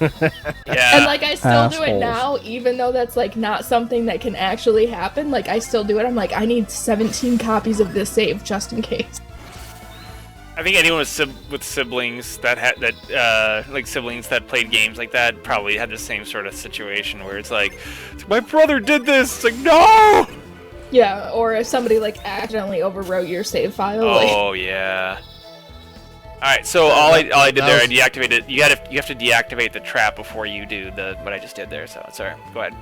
Yeah. And like I still do it Assholes. now, even though that's like not something that can actually happen. Like I still do it. I'm like, I need 17 copies of this save just in case. I think anyone with siblings that had like siblings that played games like that probably had the same sort of situation where it's like, my brother did this. It's like, no. Yeah, or if somebody like accidentally overwrote your save file. Oh yeah. All right, so all I did there, I deactivated. You have to deactivate the trap before you do what I just did there. So sorry. Go ahead.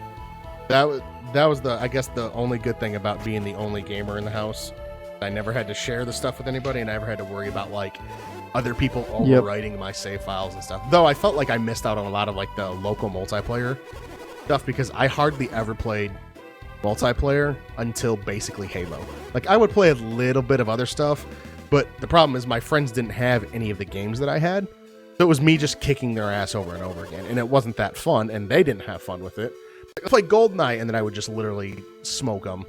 That was I guess the only good thing about being the only gamer in the house. I never had to share the stuff with anybody, and I never had to worry about like other people overwriting my save files and stuff. Though I felt like I missed out on a lot of like the local multiplayer stuff, because I hardly ever played multiplayer until basically Halo. Like I would play a little bit of other stuff, but the problem is my friends didn't have any of the games that I had. So it was me just kicking their ass over and over again, and it wasn't that fun, and they didn't have fun with it. I played GoldenEye, and then I would just literally smoke them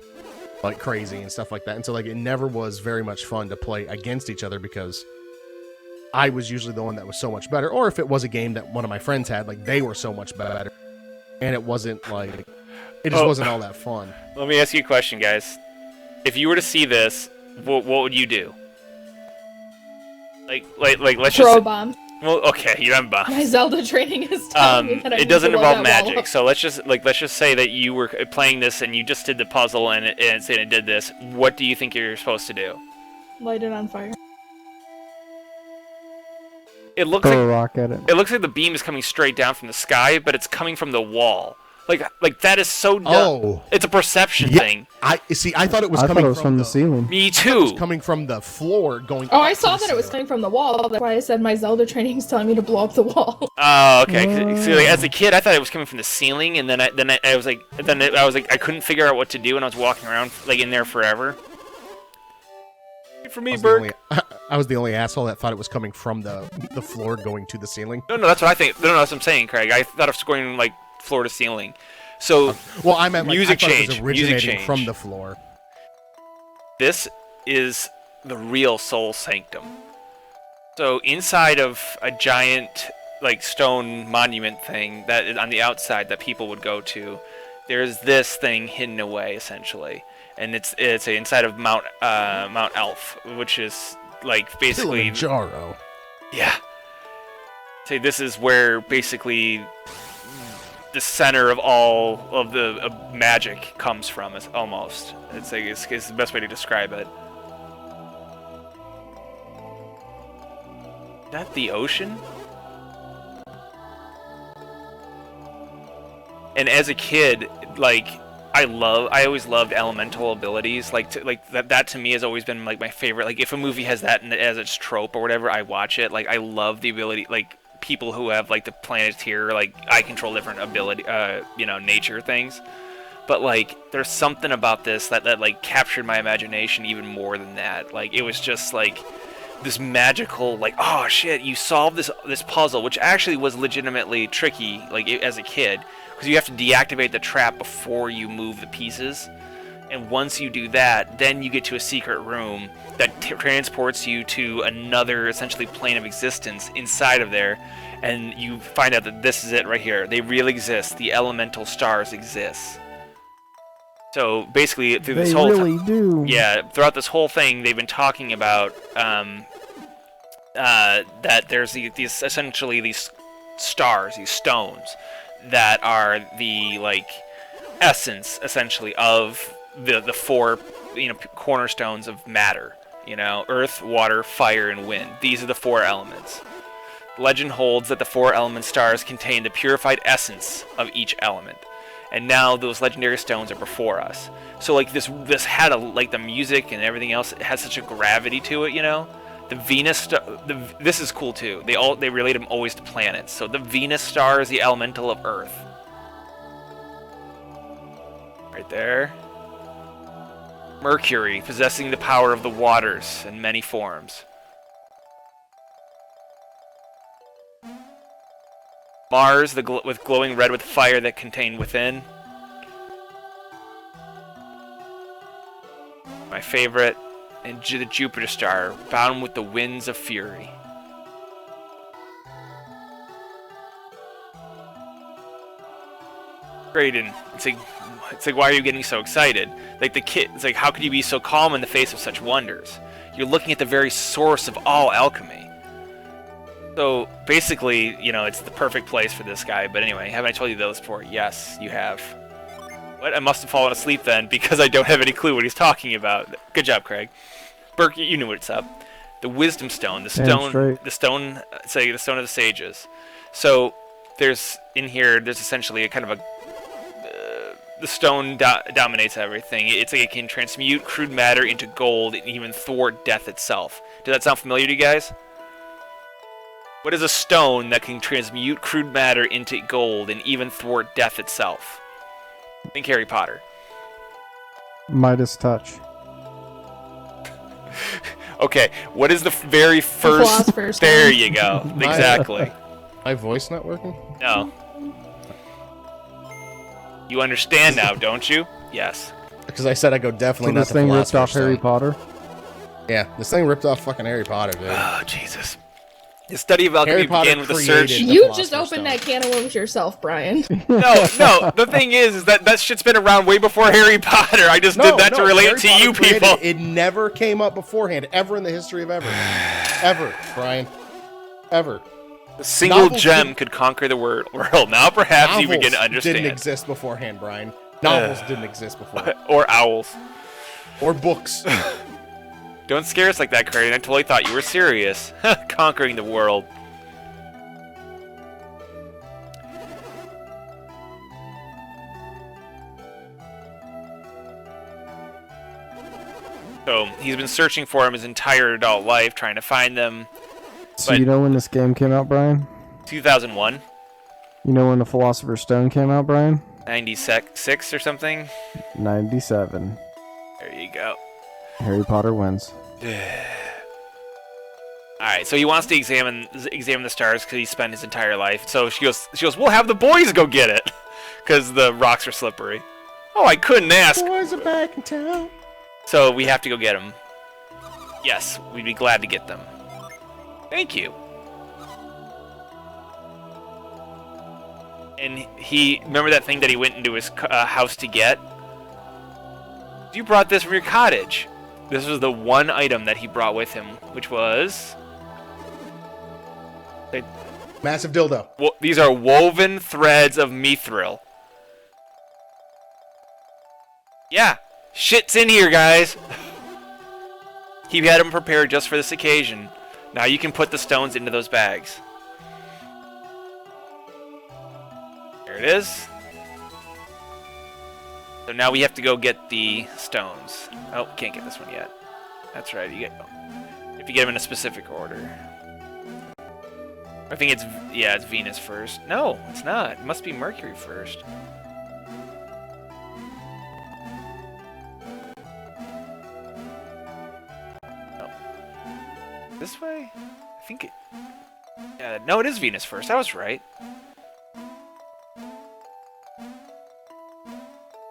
like crazy and stuff like that. And so like it never was very much fun to play against each other, because I was usually the one that was so much better. Or if it was a game that one of my friends had, like they were so much better, and it wasn't like, it just wasn't all that fun. Let me ask you a question, guys. If you were to see this, what would you do? Like let's Throw a just. bomb. Well, okay, you haven't bombed. My Zelda training is telling me that I It need doesn't to blow involve that wall magic, up. so let's just say that you were playing this and you just did the puzzle and it did this. What do you think you're supposed to do? Light it on fire. It looks Throw a like rock at it. it looks like the beam is coming straight down from the sky, but it's coming from the wall. Like that is so dumb. Oh. It's a perception Yeah. thing. I thought it was I coming thought it was from the ceiling. Me It was too. coming from the floor going Oh, I up to saw the that it was ceiling. coming from the wall. That's why I said my Zelda training is telling me to blow up the wall. Oh, okay. 'Cause, see, like, as a kid, I thought it was coming from the ceiling, and then I was like, I couldn't figure out what to do, and I was walking around like in there forever. For me, Bert. I was the only asshole that thought it was coming from the floor going to the ceiling. No, that's what I think. No, that's what I'm saying, Craig. I thought it was going like floor to ceiling. So Well, I meant like, Music I thought change, it was music originating change. from the floor. this is the real Soul Sanctum. So inside of a giant like stone monument thing that is on the outside that people would go to, there's this thing hidden away essentially, and it's inside of Mount Elf, which is like basically Kilimanjaro. yeah. Say this is where basically the center of all of the magic comes from. Is almost. It's like it's the best way to describe it. Is that the ocean? And as a kid, like I always loved elemental abilities. Like that to me has always been like my favorite. Like if a movie has that as its trope or whatever, I watch it. Like I love the ability, like people who have like the Planeteer, like I control different ability, nature things. But like there's something about this that like captured my imagination even more than that. Like it was just like this magical, like, oh shit, you solved this puzzle, which actually was legitimately tricky, like as a kid, because you have to deactivate the trap before you move the pieces. And once you do that, then you get to a secret room that transports you to another essentially plane of existence inside of there, and you find out that this is it right here. They really exist. The elemental stars exist. So basically, through this They whole really do. yeah, throughout this whole thing, they've been talking about that there's these essentially these stars, these stones, that are the like essence essentially of the four cornerstones of matter. Earth, water, fire, and wind. These are the four elements. Legend holds that the four element stars contain the purified essence of each element. And now those legendary stones are before us. So like this had like the music and everything else, it has such a gravity to it, The Venus this is cool too. They relate them always to planets. So the Venus star is the elemental of Earth. Right there. Mercury, possessing the power of the waters in many forms. Mars, with glowing red with fire that contained within. My favorite. And the Jupiter star, bound with the winds of fury. Great, and it's like, why are you getting so excited? Like the kid, it's like, how could you be so calm in the face of such wonders? You're looking at the very source of all alchemy. So basically, you know, it's the perfect place for this guy. But anyway, haven't I told you those before? Yes, you have. What? I must have fallen asleep then because I don't have any clue what he's talking about. Good job, Craig. Burke, you knew what's up. The Wisdom Stone, the stone, say the Stone of the Sages. So there's essentially a kind of a the stone dominates everything. It's like it can transmute crude matter into gold and even thwart death itself. Does that sound familiar to you guys? What is a stone that can transmute crude matter into gold and even thwart death itself? Think Harry Potter. Midas touch. Okay, what is the very first? Philosopher's There Stone. you go. Exactly. My voice not working? No. You understand now, don't you? Yes. Because I said I go So definitely not this the thing ripped Philosopher's off Harry Stone. Potter. Yeah, this thing ripped off fucking Harry Potter, dude. Oh, Jesus. The study of alchemy Harry Potter began with the created search. the You just Philosopher's opened Stone. that can of worms yourself, Brian. No. The thing is that shit's been around way before Harry Potter. I just did that to relate Harry to Potter you created people. It never came up beforehand, ever in the history of ever. Ever, Brian. Ever. A single Novels gem didn't- could conquer the world. Now perhaps you begin to Novels understand. didn't exist beforehand, Brian. Novels didn't exist before. Or owls. Or books. Don't scare us like that, Craig. I totally thought you were serious. Conquering the world. So, he's been searching for him his entire adult life, trying to find them. So But- you know when this game came out, Brian? 2001, You know when the Philosopher's Stone came out, Brian? 96 or something. 97. There you go. Harry Potter wins. Alright, so he wants to examine the stars because he spent his entire life. So she goes, we'll have the boys go get it. Because the rocks are slippery. Oh, I couldn't ask. Boys are back in town. So we have to go get them. Yes, we'd be glad to get them. Thank you. And remember that thing that he went into his house to get? You brought this from your cottage. This was the one item that he brought with him, which was... Massive dildo. These are woven threads of mithril. Yeah, shit's in here, guys. He had them prepared just for this occasion. Now you can put the stones into those bags. There it is. So now we have to go get the stones. Oh, can't get this one yet. That's right. You have to get them in a specific order. I think it's Venus first. No, it's not. It must be Mercury first. No. This way? I think it... Yeah, no, it is Venus first. I was right.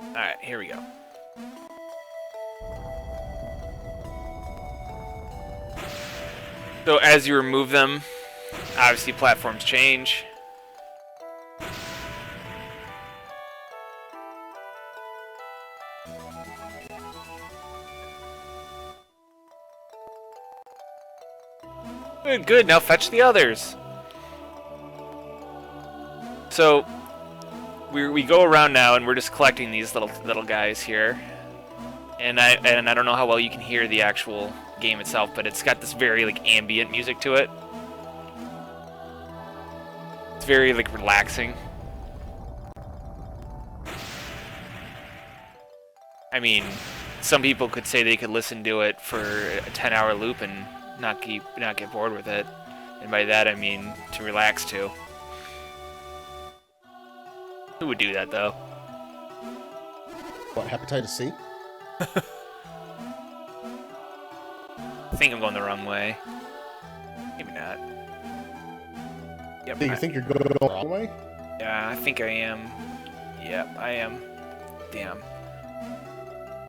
Alright, here we go. So as you remove them, obviously platforms change. Good, now fetch the others. So we go around now and we're just collecting these little guys here. And I don't know how well you can hear the actual game itself, but it's got this very like ambient music to it. It's very like relaxing. I mean, some people could say they could listen to it for a 10-hour loop and not get bored with it. And by that I mean to relax too. Who would do that though? What, hepatitis C? I think I'm going the wrong way. Maybe not. Yep. Do you think you're going the wrong way? Yeah, I think I am. Yep, I am. Damn.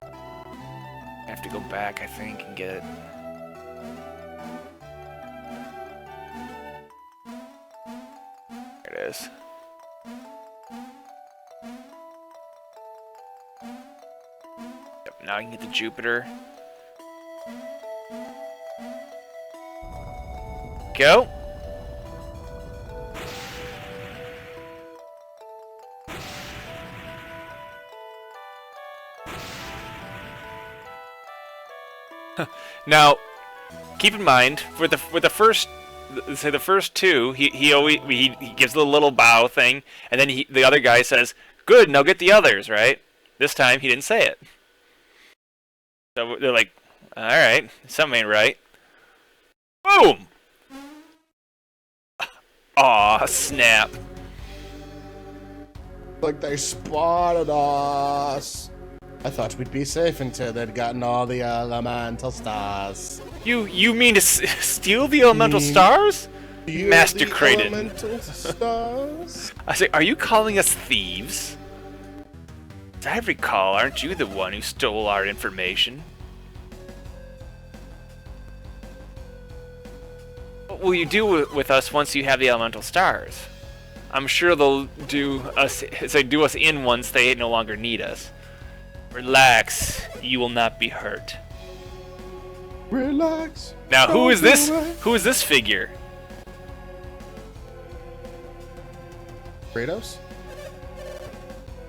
I have to go back, I think, and get it. There it is. Yep, now I can get the Jupiter. Go! Now, keep in mind with the first, say the first two, he always gives the little bow thing, and then the other guy says, "Good, now get the others." Right? This time he didn't say it, so they're like, "All right, something ain't right." Boom! Aw, snap! Like they spotted us. I thought we'd be safe until they'd gotten all the elemental stars. You mean to steal the elemental stars? Master Kraden. Elemental stars? I say, are you calling us thieves? As I recall, aren't you the one who stole our information? What will you do with us once you have the elemental stars? I'm sure they'll do us in once they no longer need us. Relax, you will not be hurt. Relax. Now, who is this? Don't do it. Who is this figure? Kratos?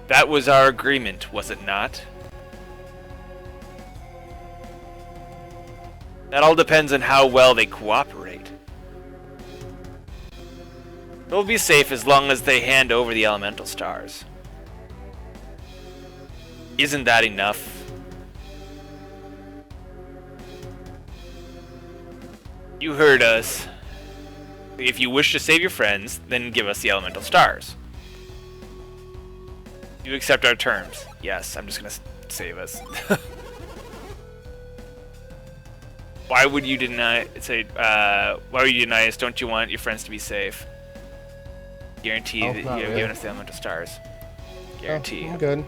That was our agreement, was it not? That all depends on how well they cooperate. They'll be safe as long as they hand over the elemental stars. Isn't that enough? You heard us. If you wish to save your friends, then give us the elemental stars. You accept our terms. Yes, I'm just gonna save us. Why would you deny? Why would you deny us? Don't you want your friends to be safe? Guarantee that you have given us the elemental stars. Guarantee. Oh, I'm good.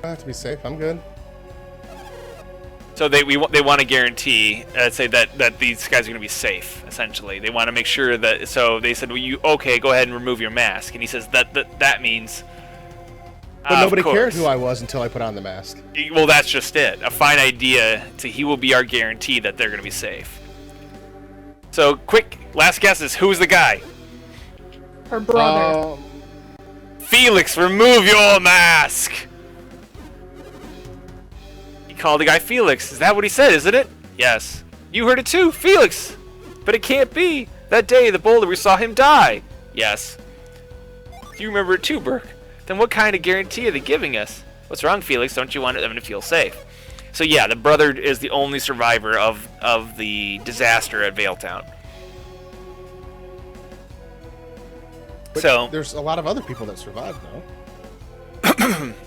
I have to be safe. I'm good. So they want to guarantee, say that these guys are going to be safe. Essentially, they want to make sure that. So they said, "Well, okay, go ahead and remove your mask." And he says that means. But nobody of course. cared who I was until I put on the mask. Well, that's just it. A fine idea. So he will be our guarantee that they're going to be safe. So quick, last guesses. Who's the guy? Her brother. Felix, remove your mask. He called the guy Felix. Is that what he said, isn't it? Yes. You heard it too, Felix. But it can't be. That day, the boulder, we saw him die. Yes. You remember it too, Burke. Then what kind of guarantee are they giving us? What's wrong, Felix? Don't you want them to feel safe? So yeah, the brother is the only survivor of the disaster at Veiltown. But So there's a lot of other people that survived, though.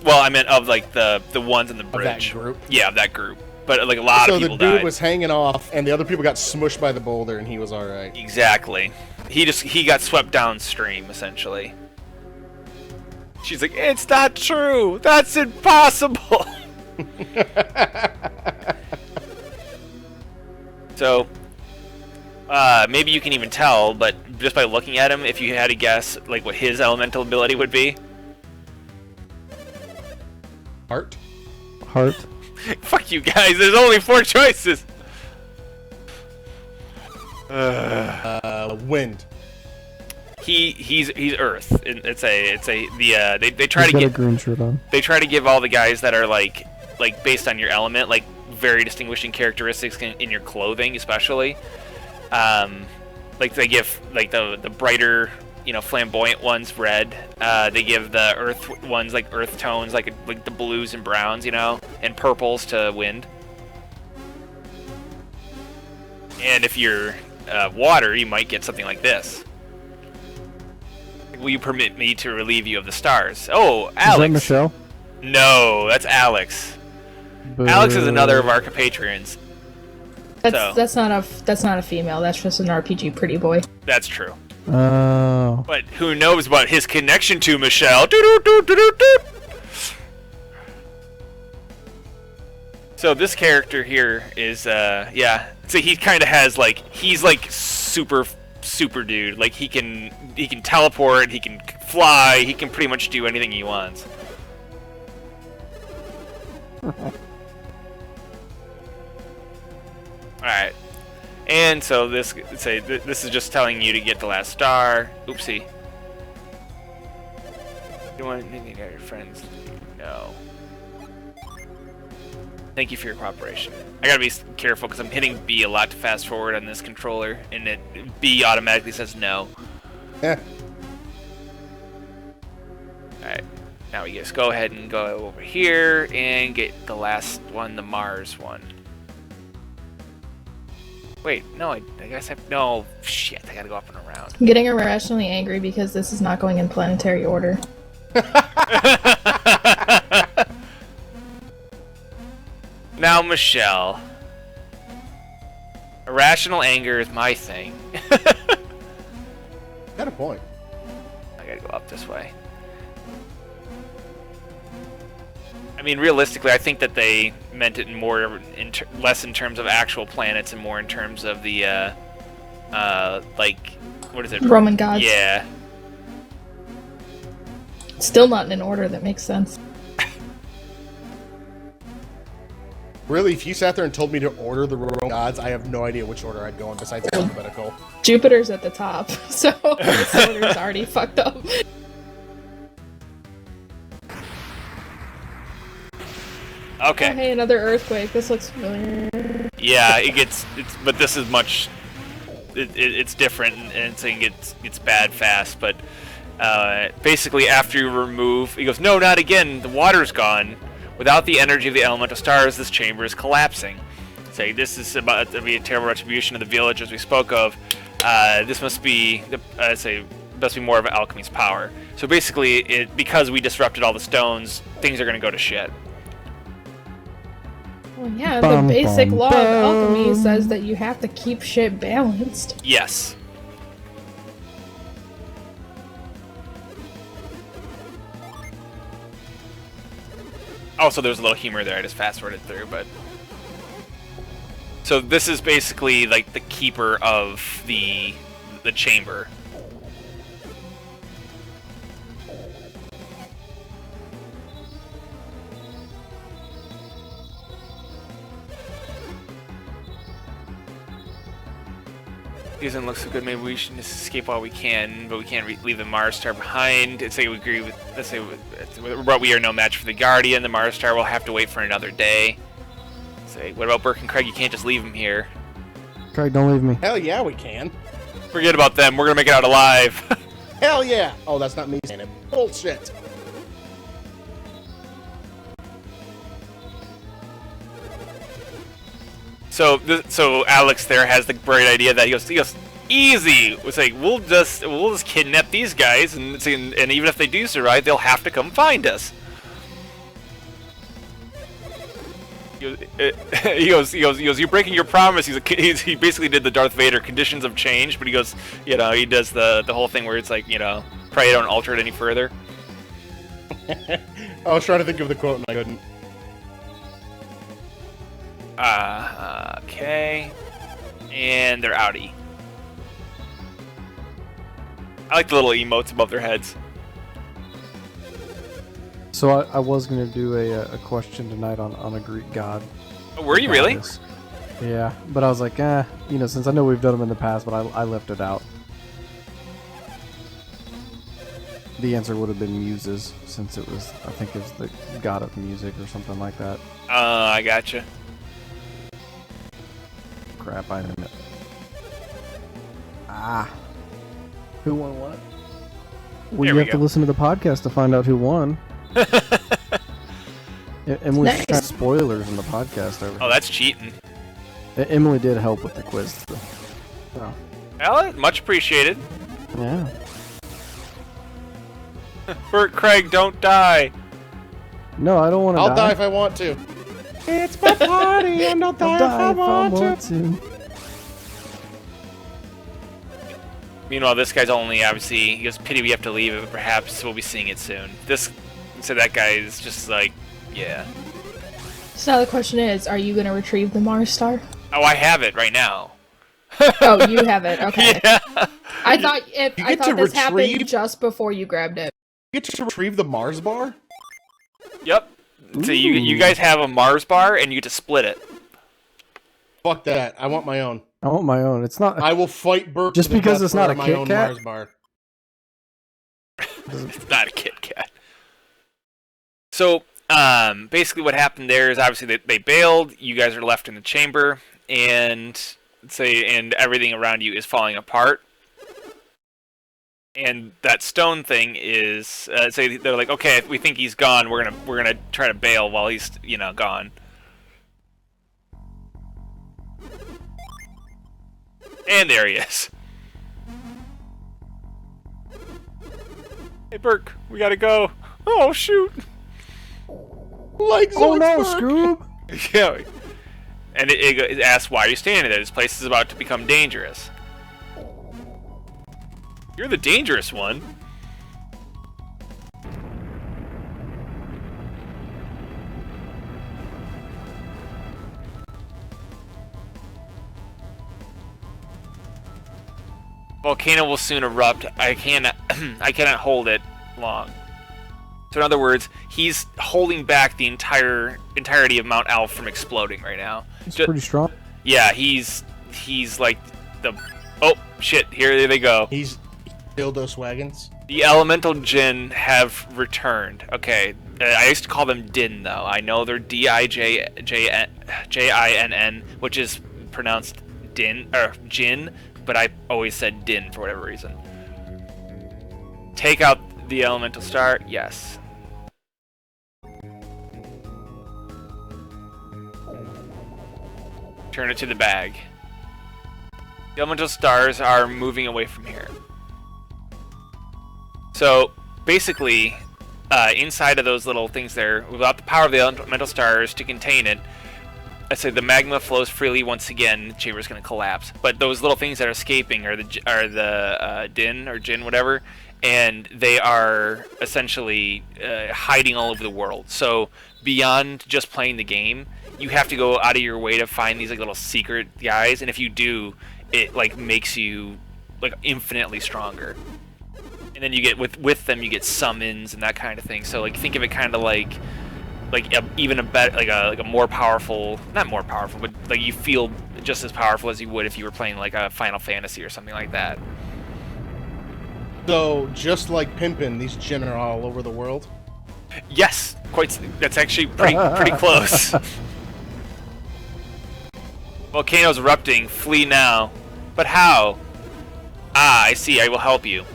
well, I meant of like the ones in the Of bridge. that group. Yeah, of that group. But like a lot So of the people dude died. was hanging off, and the other people got smushed by the boulder, and he was all right. Exactly. He got swept downstream essentially. She's like, it's not true. That's impossible. So, maybe you can even tell, but just by looking at him, if you had to guess, like what his elemental ability would be. Heart? Heart. Fuck you guys. There's only 4 choices. Wind. He's Earth. They try He's to got a get green shirt on. they try to give all the guys that are like based on your element, like very distinguishing characteristics in your clothing, especially. Like they give like the brighter, flamboyant ones red. They give the earth ones like earth tones, like the blues and browns, and purples to wind. And if you're water, you might get something like this. Will you permit me to relieve you of the stars? Oh, Alex. Is that Michelle? No, that's Alex. Alex is another of our compatriots. That's not a female. That's just an RPG pretty boy. That's true. Oh. But who knows about his connection to Michelle? Doo-doo-doo-doo-doo-doo. So this character here is, yeah. So he kind of has like, he's like super dude. Like he can teleport, he can fly, he can pretty much do anything he wants. Alright. And so this is just telling you to get the last star. Oopsie. You want to get your friends? No. Thank you for your cooperation. I gotta be careful because I'm hitting B a lot to fast forward on this controller, and B automatically says no. Yeah. Alright. Now we just go ahead and go over here and get the last one, the Mars one. Wait, no, I guess no, shit, I gotta go up and around. I'm getting irrationally angry because this is not going in planetary order. Now, Michelle. Irrational anger is my thing. Got a point. I gotta go up this way. I mean, realistically, I think that they meant it less in terms of actual planets and more in terms of the, like, what is it? Roman gods. Yeah. Still not in an order that makes sense. Really, if you sat there and told me to order the Roman gods, I have no idea which order I'd go in besides alphabetical. Jupiter's at the top, so this order's already fucked up. Okay. Oh, hey, another earthquake. This looks familiar. Yeah, but this is much, it's different, and it gets bad fast, but basically after you remove, he goes, no, not again, the water's gone. Without the energy of the elemental stars, this chamber is collapsing. Say, this is about to be a terrible retribution of the village as we spoke of. This must be, must be more of alchemy's power. So basically, because we disrupted all the stones, things are going to go to shit. Well, yeah, the basic law of alchemy says that you have to keep shit balanced. Yes. Also, there's a little humor there. I just fast-forwarded through, but... So this is basically, like, the keeper of the chamber. Doesn't look so good. Maybe we should just escape while we can, but we can't leave the Mars Star behind. Let's say we agree with. Let's say we are no match for the Guardian. The Mars Star will have to wait for another day. Say, what about Burke and Craig? You can't just leave them here. Craig, don't leave me. Hell yeah, we can. Forget about them. We're gonna make it out alive. Hell yeah. Oh, that's not me saying it. Bullshit. So Alex there has the bright idea that he goes easy. It's like we'll just kidnap these guys, and even if they do survive, they'll have to come find us. He goes, you're breaking your promise. He basically did the Darth Vader conditions of change, but he goes, he does the whole thing where it's like, pray don't alter it any further. I was trying to think of the quote and I couldn't. Okay. And they're outie. I like the little emotes above their heads. So I was gonna do a question tonight on a Greek god. Oh, were you really? Yeah, but I was like, since I know we've done them in the past, but I left it out. The answer would have been Muses, since it was, I think it was the god of music or something like that. I gotcha. Crap, I didn't. Who won what? Well, you have to listen to the podcast to find out who won. And we have spoilers in the podcast over. Oh, that's cheating. Emily did help with the quiz. Though. So, Well, much appreciated. yeah. Bert, Craig, don't die. No, I don't want to I'll die if I want to. It's my party, and I'll die, if I want to. Meanwhile, this guy's only obviously, he goes, pity we have to leave it, but perhaps we'll be seeing it soon. So that guy is just like, yeah. So now the question is, are you going to retrieve the Mars star? Oh, I have it right now. Oh, you have it. Okay. Yeah. I thought You I get to thought this happened retrieve- just before you grabbed it. You get to retrieve the Mars bar? Yep. So you guys have a Mars bar, and you get to split it. Fuck that. I want my own. I want my own. It's not. I will fight Burke Just to the because death it's not for a my Kit own Kat? Mars bar. It's not a Kit Kat. So, basically what happened there is obviously they bailed, you guys are left in the chamber, and everything around you is falling apart. And that stone thing is, they're like, okay, if we think he's gone, we're gonna try to bail while he's, gone. And there he is. Hey, Burke, we gotta go. Oh, shoot. Like Oh no, Zoidberg. Scoob! Yeah. And it asks, why are you standing there? This place is about to become dangerous. You're the dangerous one. Volcano will soon erupt. I cannot hold it long. So in other words, he's holding back the entirety of Mount Alf from exploding right now. It's pretty strong. Yeah, he's like the... Oh, shit, here they go. He's dildos wagons. The elemental Jinn have returned. Okay, I used to call them Din, though. I know they're Dijinn, which is pronounced Din, or Jinn, but I always said Din for whatever reason. Take out the elemental star? Yes. Turn it to the bag. The elemental stars are moving away from here. So, basically, inside of those little things there, without the power of the elemental stars to contain it, I said the magma flows freely once again. The chamber is going to collapse. But those little things that are escaping are the Din or Jinn, whatever, and they are essentially hiding all over the world. So beyond just playing the game, you have to go out of your way to find these like little secret guys, and if you do, it like makes you like infinitely stronger. And then you get with them, you get summons and that kind of thing. So like think of it kind of like even a better, like a more powerful, not more powerful, but like you feel just as powerful as you would if you were playing like a Final Fantasy or something like that. So, just like Pimpin', these Jinn are all over the world. Yes, that's actually pretty close. Volcano's erupting. Flee now. But how? Ah, I see. I will help you.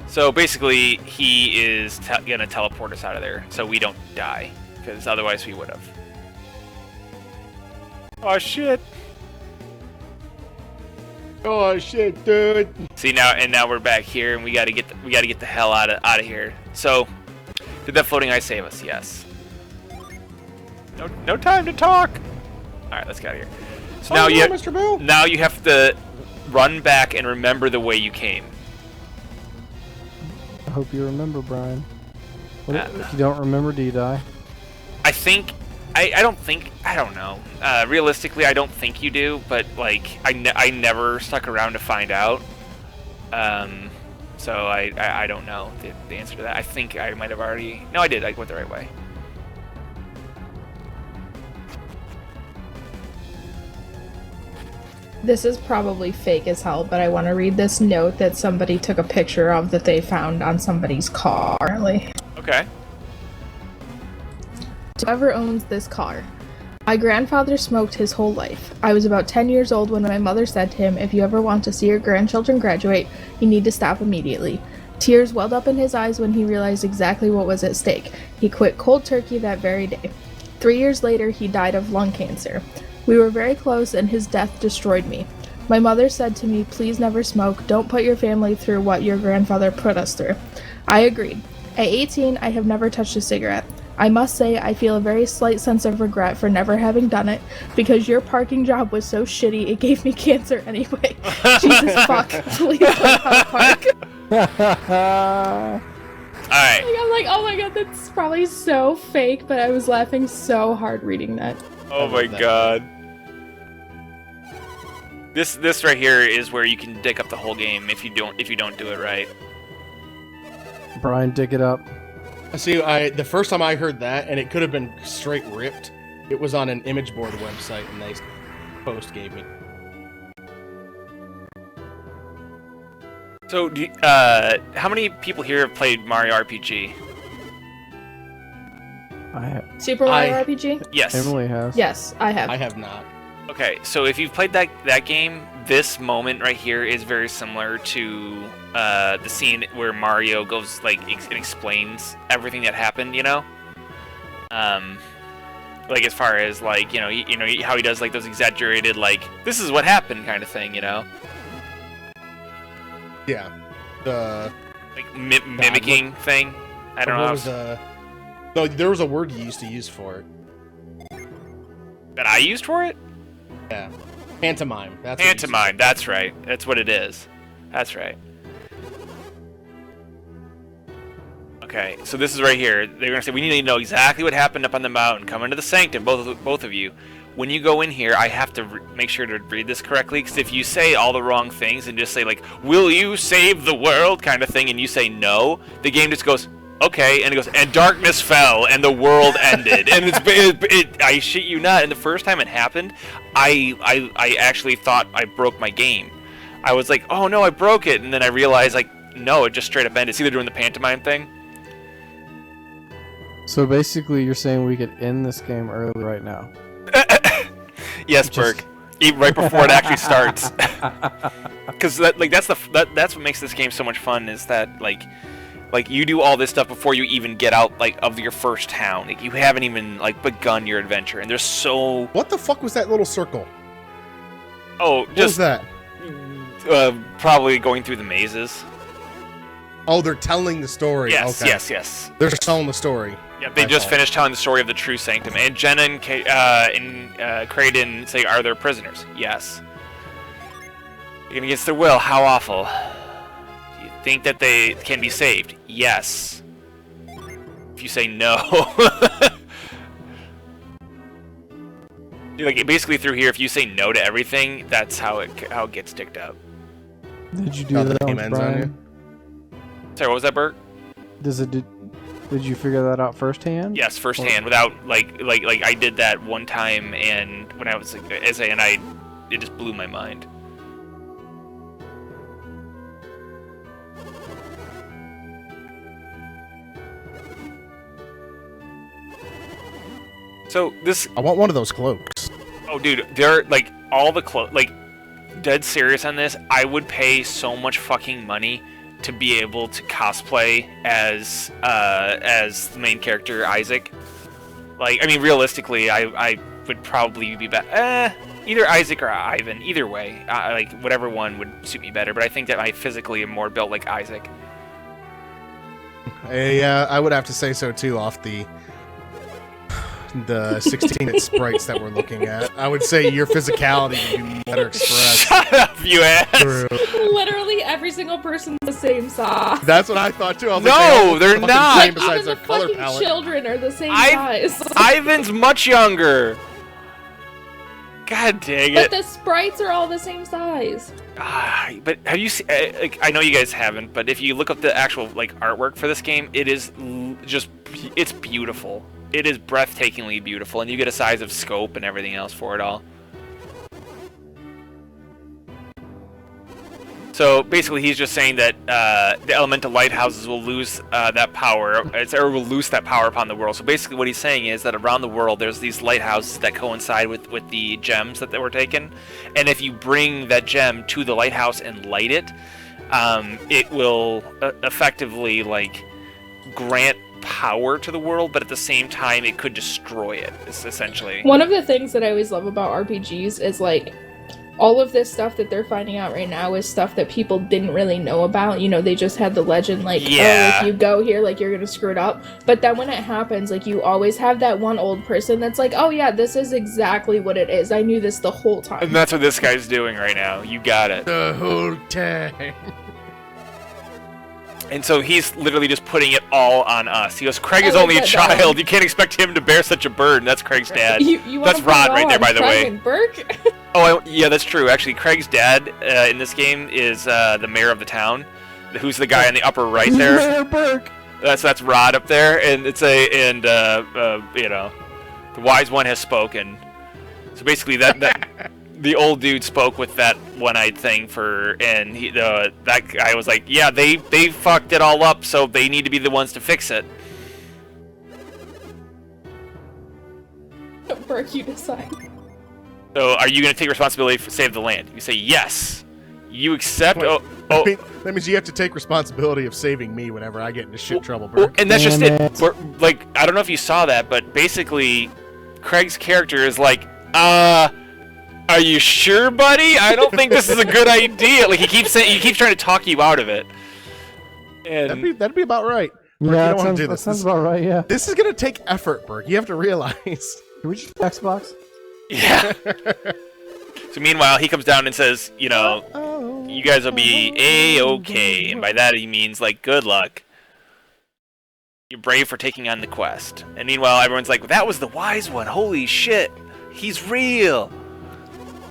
So basically, he is gonna teleport us out of there, so we don't die, because otherwise we would have. Oh shit! Oh shit, dude! See now we're back here, and we gotta get the hell out of here. So, did that floating ice save us? Yes. No time to talk. All right, let's get out of here. So Oh, no, Mr. Bill. now you have to run back and remember the way you came. I hope you remember, Brian. If you don't remember, do you die? I think I don't know. Realistically, I don't think you do, but like I never stuck around to find out. So I don't know the answer to that. I think I might have already. No, I did. I went the right way. This is probably fake as hell, but I want to read this note that somebody took a picture of that they found on somebody's car. Okay. To whoever owns this car. My grandfather smoked his whole life. I was about 10 years old when my mother said to him, if you ever want to see your grandchildren graduate, you need to stop immediately. Tears welled up in his eyes when he realized exactly what was at stake. He quit cold turkey that very day. 3 years later, he died of lung cancer. We were very close, and his death destroyed me. My mother said to me, please never smoke, don't put your family through what your grandfather put us through. I agreed. At 18, I have never touched a cigarette. I must say, I feel a very slight sense of regret for never having done it, because your parking job was so shitty it gave me cancer anyway. Jesus fuck, please learn how to park. Alright. I'm like, oh my god, that's probably so fake, but I was laughing so hard reading that. Oh my god. This right here is where you can dick up the whole game if you don't do it right. Brian, dig it up. See, the first time I heard that, and it could have been straight ripped, it was on an image board website, and they post gave me. So, how many people here have played Mario RPG? I have. Super Mario RPG? Yes. Emily has. Yes, I have. I have not. Okay, so if you've played that game, this moment right here is very similar to the scene where Mario goes and explains everything that happened. You know, like as far as like you know how he does like those exaggerated this is what happened kind of thing. You know, Yeah. The mimicking thing. I don't know. What was no, there was a word you used to use for it. That I used for it. Yeah. Pantomime. That's what you Pantomime. That's right. That's what it is. That's right. Okay, so this is right here. They're gonna say we need to know exactly what happened up on the mountain. Come into the sanctum, both of you. When you go in here, I have to make sure to read this correctly, because if you say all the wrong things and just say "Will you save the world?" kind of thing, and you say no, the game just goes okay, and it goes, and darkness fell, and the world ended, and I shit you not. And the first time it happened, I actually thought I broke my game. I was like, oh no, I broke it, and then I realized no, it just straight up ended. It's either doing the pantomime thing. So basically, you're saying we could end this game early right now. Yes, Burke. Right before it actually starts. Because that's what makes this game so much fun, is that you do all this stuff before you even get out of your first town. You haven't even begun your adventure, and there's so. What the fuck was that little circle? Oh, What was that? Probably going through the mazes. Oh, they're telling the story. Yes, okay. yes. They're telling the story. Yeah, they just finished telling the story of the true sanctum. And Jenna and Kraden say, are there prisoners? Yes. Again, against their will, how awful. Do you think that they can be saved? Yes. If you say no. Basically through here, if you say no to everything, that's how it gets ticked up. Did you do that, game ends on Brian? Sorry, what was that, Bert? Did you figure that out firsthand? Yes, firsthand, without I did that one time, and when I was it just blew my mind. So this. I want one of those cloaks. Oh, dude, they're all the dead serious on this. I would pay so much fucking money to be able to cosplay as the main character Isaac. Realistically, I would probably be either Isaac or Ivan. Either way, whatever one would suit me better. But I think that I physically am more built like Isaac. Yeah, I would have to say so too. Off the 16-bit sprites that we're looking at, I would say your physicality would be better expressed. Shut up, you ass! Literally every single person's the same size. That's what I thought too. I was No, they're not. Same besides Even their the color fucking palette. children are the same size. Ivan's much younger. God dang But it! the sprites are all the same size. But have you seen? I know you guys haven't, but if you look up the actual artwork for this game, it is it's beautiful. It is breathtakingly beautiful, and you get a size of scope and everything else for it all. So basically, he's just saying that the elemental lighthouses will lose that power, or will loose that power upon the world. So basically, what he's saying is that around the world, there's these lighthouses that coincide with the gems that were taken, and if you bring that gem to the lighthouse and light it, it will effectively grant power to the world, but at the same time, it could destroy it. Essentially. One of the things that I always love about RPGs is like all of this stuff that they're finding out right now is stuff that people didn't really know about. You know, they just had the legend like, oh, if you go here, like, you're gonna screw it up. But then when it happens, like, you always have that one old person that's like, oh yeah, this is exactly what it is. I knew this the whole time. And that's what this guy's doing right now. You got it. The whole time. And so he's literally just putting it all on us. He goes, Craig is I like only a that, child. You can't expect him to bear such a burden. That's Craig's dad. You wanna That's put Rod it right all there, on by the Craig way. and Burke? Oh, yeah, that's true. Actually, Craig's dad in this game is the mayor of the town, who's the guy on the upper right there. Mayor Burke. That's Rod up there, and it's you know, the wise one has spoken. So basically, that the old dude spoke with that one-eyed thing and that guy was like, yeah, they fucked it all up, so they need to be the ones to fix it. Burke, you decide. So, are you going to take responsibility for save the land? You say yes. You accept. Wait, Oh, that means you have to take responsibility of saving me whenever I get into shit trouble, well, Burke. and that's just Damn it. Like, I don't know if you saw that, but basically, Craig's character is like, are you sure, buddy? I don't think this is a good idea. Like, he keeps trying to talk you out of it. And That'd be about right. Burke, Yeah, you don't want to do that this. sounds about right. Yeah. This is gonna take effort, Burke. You have to realize. Can we just Xbox? yeah. So meanwhile, he comes down and says, you know, you guys will be A-okay. And by that he means, like, good luck. You're brave for taking on the quest. And meanwhile, everyone's like, that was the wise one. Holy shit. He's real.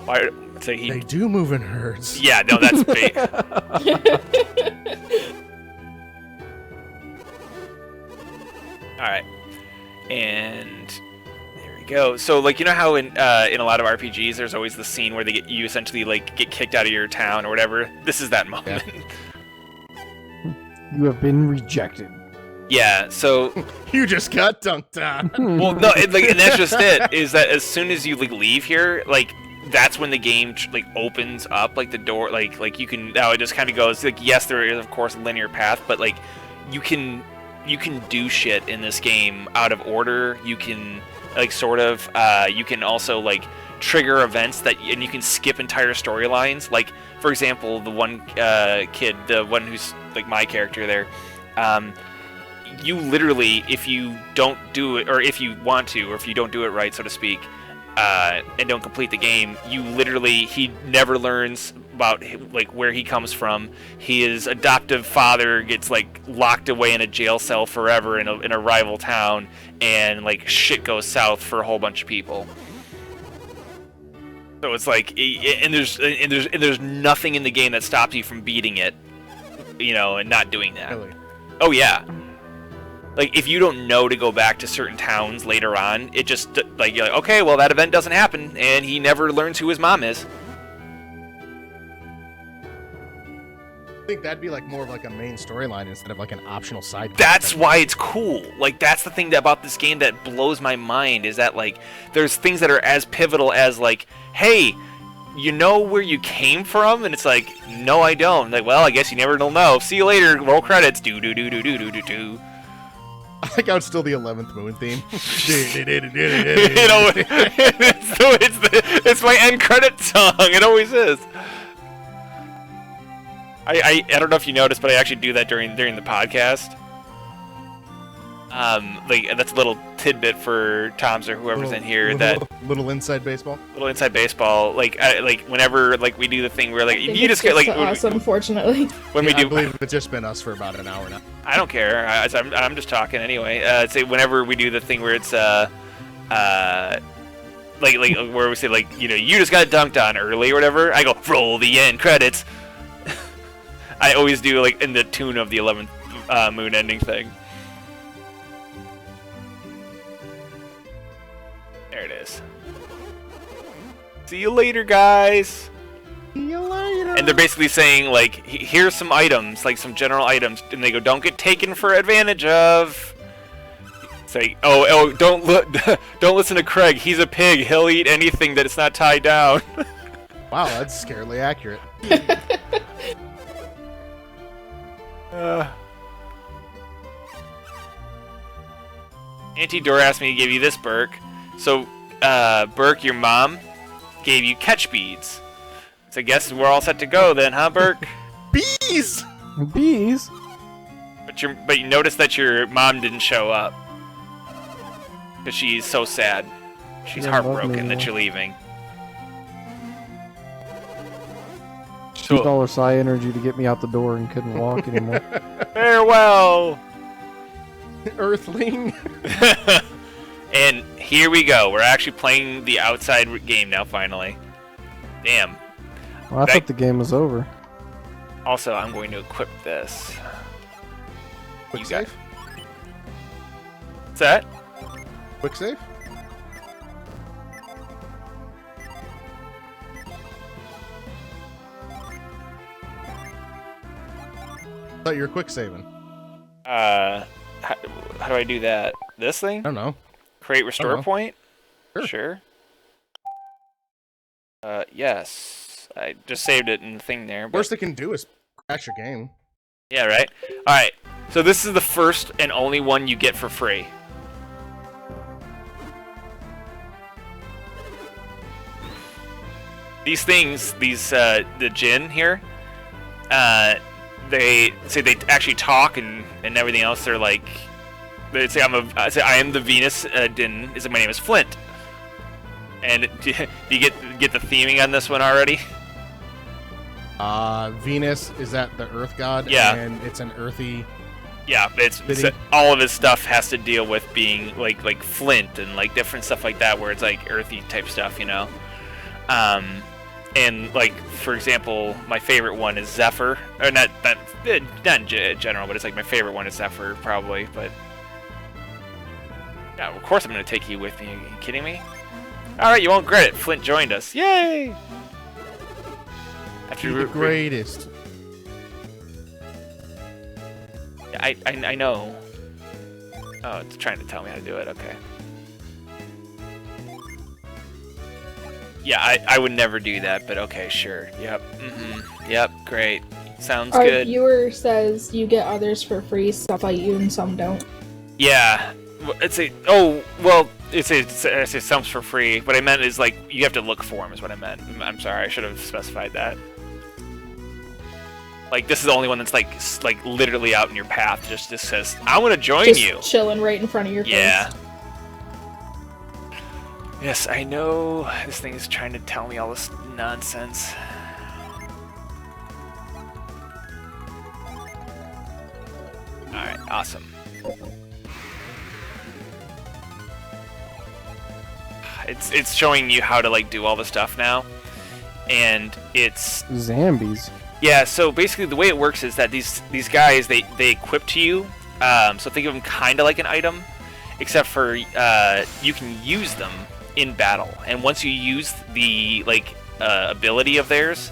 Why? So They do move in herds. yeah, no, that's big. Alright. And there we go. So, like, you know how in a lot of RPGs there's always the scene where you essentially, like, get kicked out of your town or whatever? This is that moment. You have been rejected. Yeah, so You just got dunked on. well, no, and that's just it. Is that as soon as you, like, leave here, like, that's when the game like opens up, like, the door, like you can now it just kind of goes like, yes, there is of course a linear path, but like you can do shit in this game out of order. You can like sort of you can also like trigger events and you can skip entire storylines. Like, for example, the one kid, the one who's like my character there. You literally, if you don't do it, or if you want to, or if you don't do it right, so to speak, and don't complete the game, he never learns about like where he comes from. His adoptive father gets like locked away in a jail cell forever in a rival town, and like shit goes south for a whole bunch of people. So it's like, and there's nothing in the game that stops you from beating it, you know, and not doing that. Really? Oh yeah. Like, if you don't know to go back to certain towns later on, it just, like, you're like, okay, well, that event doesn't happen, and he never learns who his mom is. I think that'd be like more of like a main storyline instead of like an optional side. That's why it's cool. Like, that's the thing about this game that blows my mind, is that, like, there's things that are as pivotal as, like, hey, you know where you came from? And it's like, no, I don't. Like, well, I guess you never will know. See you later. Roll credits. Do-do-do-do-do-do-do-do. I think I would still the 11th Moon theme. You know, it's my end credit song. It always is. I don't know if you noticed, but I actually do that during the podcast. Like, that's a little tidbit for Tom's or whoever's in here. Little inside baseball. Little inside baseball. Like, whenever like we do the thing where like I think you it's just get like to us, unfortunately. when we Yeah, do. I believe it's just been us for about an hour now. I don't care. I'm just talking anyway. Say whenever we do the thing where it's like where we say like, you know, you just got dunked on early or whatever. I go roll the end credits. I always do like in the tune of the 11th Moon ending thing. There it is. See you later, guys. See you later. And they're basically saying, like, here's some items, like some general items, and they go, don't get taken for advantage of. It's like, don't listen to Craig. He's a pig. He'll eat anything that it's not tied down. Wow, that's scarily accurate. Auntie Dora asked me to give you this, Burke. So, Burke, your mom gave you catch beads. So I guess we're all set to go then, huh, Burke? Bees! Bees? But you noticed that your mom didn't show up. Because she's so sad. She's She doesn't love me heartbroken that anymore. you're leaving. She used all her psi energy to get me out the door and couldn't walk anymore. Farewell! Earthling. And here we go. We're actually playing the outside game now, finally. Damn. Well, I Right. thought the game was over. Also, I'm going to equip this. Quick You got- save? What's that? Quick save? Thought you were quick saving. How do I do that? This thing? I don't know. Create restore know. point? Sure. Sure. Yes. I just saved it in the thing there. But... Worst they can do is crash your game. Yeah, right? Alright. So this is the first and only one you get for free. These things, the Jinn here, they say they actually talk and everything else. They're like, they say I am the Venus Din. Is my name is Flint. And do you get the theming on this one already? Venus, is that the Earth god? Yeah. And it's an earthy... Yeah, it's Fitting. all of his stuff has to deal with being like flint and like different stuff like that, where it's like earthy type stuff, you know. And like for example, my favorite one is Zephyr, or not in general, but it's like my favorite one is Zephyr probably. But yeah, of course I'm gonna take you with me. Are you kidding me? All right, you won't regret it. Flint joined us. Yay! After the greatest. I know. Oh, it's trying to tell me how to do it. Okay. Yeah, I would never do that, but okay, sure. Yep. Yep. Great. Sounds Our good. viewer says you get others for free, some like you and some don't. Yeah. It's a. Oh well. It's some for free. What I meant is like you have to look for them. Is what I meant. I'm sorry. I should have specified that. Like this is the only one that's like literally out in your path. Just says I want to join Just you. chilling right in front of your Yeah. face. Yes, I know. This thing is trying to tell me all this nonsense. Alright, awesome. It's showing you how to like do all the stuff now. And it's Zambies. yeah, so basically the way it works is that these guys they equip to you. So think of them kind of like an item, except for you can use them in battle. And once you use the ability of theirs,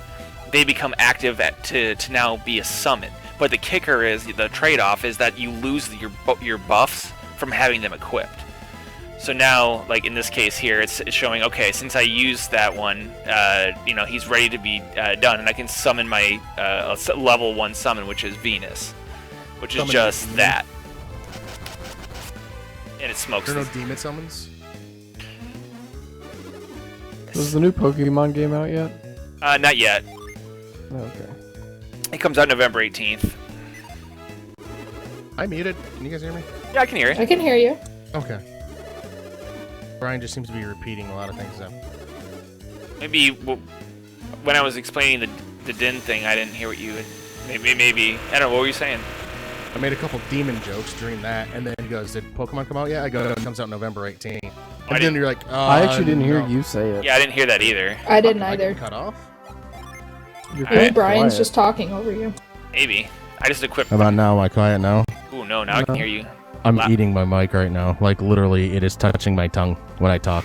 they become active to now be a summon. But the kicker is the trade-off is that you lose your buffs from having them equipped. So now, like in this case here, it's showing, okay, since I used that one, you know, he's ready to be done, and I can summon my level 1 summon, which is Venus, which is Summon just demon. that. And it smokes. There are no this- demon summons? Was the new Pokemon game out yet? Not yet. Okay. It comes out November 18th. I muted. Can you guys hear me? Yeah, I can hear it. I can hear you. Okay. Brian just seems to be repeating a lot of things though. Maybe when I was explaining the Din thing, I didn't hear what you. Maybe I don't know. What were you saying? I made a couple demon jokes during that, and then he goes, "Did Pokemon come out yet?" I go, "It comes out November 18th." And I then didn't- you're like, I actually didn't hear no. you say it. Yeah, I didn't hear that either. I didn't I either. get cut off. You're Alright. Maybe pretty Brian's quiet. just talking over you. Maybe. I just equipped. How about now? Am I quiet now? Ooh, no, now I can hear you. I'm Wow. eating my mic right now. Like literally, it is touching my tongue when I talk.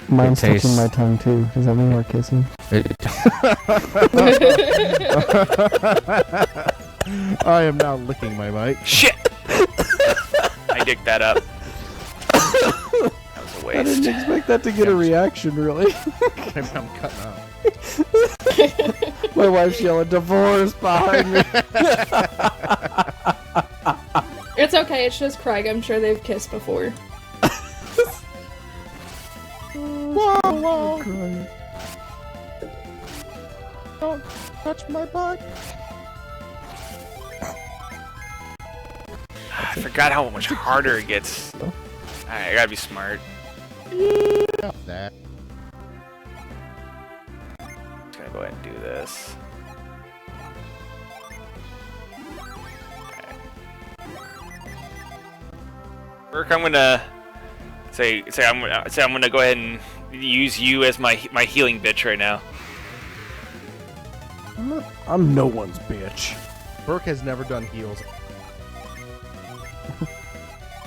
Mine's It tastes- touching my tongue too. Does that mean we're kissing? I am now licking my mic. Shit! I dicked that up. That was a I waste. didn't expect that to get a reaction, really. Maybe I'm cutting out. My wife's yelling divorce behind me. It's okay, it's just Craig. I'm sure they've kissed before. Whoa, whoa. Don't touch my butt. I forgot how much harder it gets. Alright, I gotta be smart. That. Just gonna go ahead and do this. Burke, I'm gonna say I'm gonna go ahead and use you as my healing bitch right now. I'm no one's bitch. Burke has never done heals.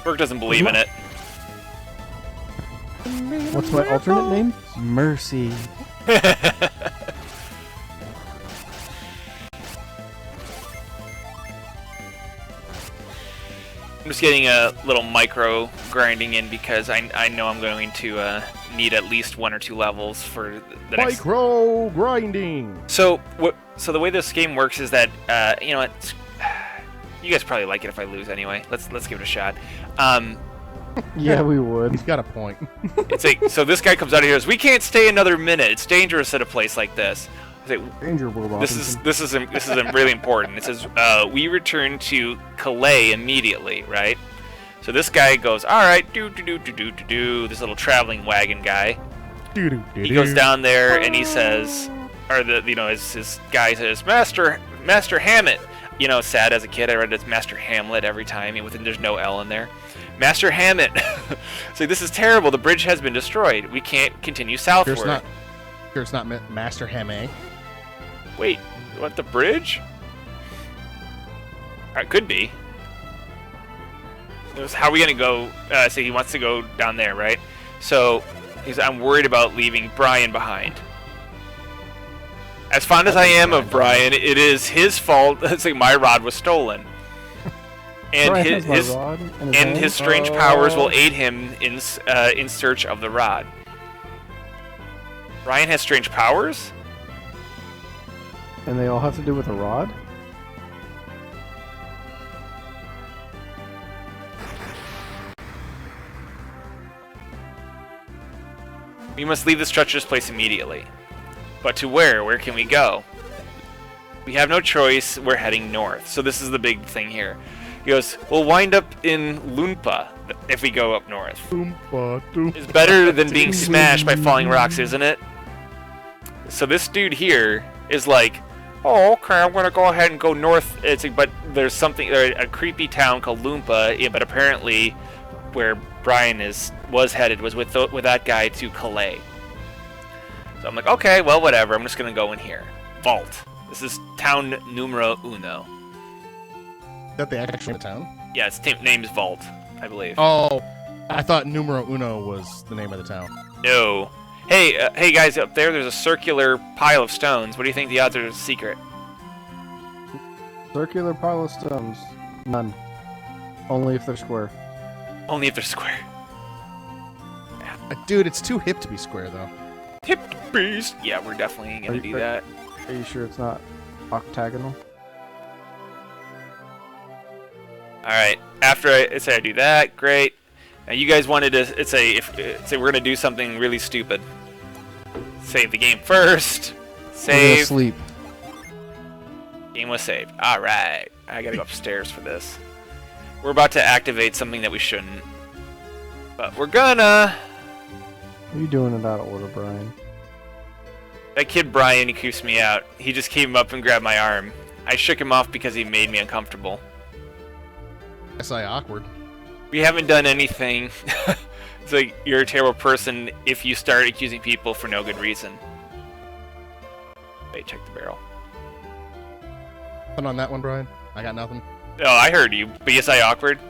Burke doesn't believe in it. What's my alternate name? Mercy. I'm just getting a little micro grinding in because I know I'm going to need at least 1 or 2 levels for the next. Micro grinding. So the way this game works is that you know what, you guys probably like it if I lose anyway. Let's give it a shot. Yeah, we would. He's got a point. It's like, so this guy comes out of here and goes, "We can't stay another minute. It's dangerous at a place like this." I say, Danger, Will Robinson. this is really important. It says we return to Calais immediately, right? So this guy goes, "All right, do." This little traveling wagon guy. He goes down there and he says, or his guy says, Master Hammett. You know, sad as a kid, I read it as Master Hamlet every time. There's no L in there. Master Hammett. So this is terrible. The bridge has been destroyed. We can't continue southward. Sure it's not Master Hammett. Wait, what, the bridge? It could be. How are we gonna go? So he wants to go down there, right? So I'm worried about leaving Brian behind. As fond as I am of Brian, it is his fault. It's like my rod was stolen, and his strange powers will aid him in search of the rod. Brian has strange powers. And they all have to do with a rod? We must leave this treacherous place immediately. But to where? Where can we go? We have no choice. We're heading north. So this is the big thing here. He goes, we'll wind up in Loompa if we go up north. It's better than being smashed by falling rocks, isn't it? So this dude here is like, oh, okay, I'm gonna go ahead and go north. It's like, but there's a creepy town called Loompa, yeah, but apparently where Brian was headed was with that guy to Calais. So I'm like, okay, well, whatever. I'm just gonna go in here. Vault. This is town numero uno. Is that the actual town? Yeah, its name is Vault, I believe. Oh, I thought numero uno was the name of the town. No. Hey guys, up there's a circular pile of stones. What do you think the odds are it's a secret? Circular pile of stones. None. Only if they're square. Only if they're square. Dude, it's too hip to be square, though. Hip beast. Yeah, we're definitely gonna do that. Are you sure it's not octagonal? Alright, after I say I do that, great. Now you guys wanted to say we're gonna do something really stupid. Save the game first. Save. Sleep. Game was saved. Alright. I gotta go upstairs for this. We're about to activate something that we shouldn't. But we're gonna. What are you doing it out of order, Brian? That kid Brian, he creeps me out. He just came up and grabbed my arm. I shook him off because he made me uncomfortable. SI awkward. We haven't done anything. It's like, you're a terrible person if you start accusing people for no good reason. Wait, check the barrel. Nothing on that one, Brian? I got nothing. Oh, I heard you. BSI awkward.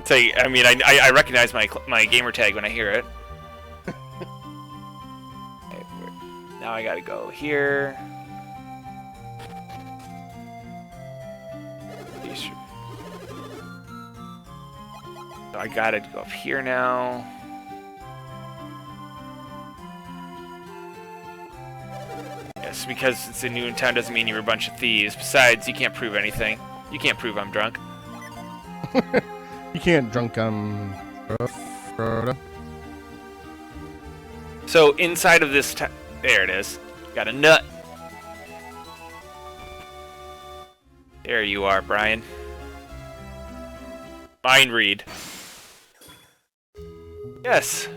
It's like, I mean, I recognize my gamer tag when I hear it. Okay, now I gotta go here. So I gotta go up here now. Yes, because it's a new town doesn't mean you're a bunch of thieves. Besides, you can't prove anything. You can't prove I'm drunk. You can't drunk Frodo. So inside of this, there it is. Got a nut. There you are, Brian. Mind read. Yes,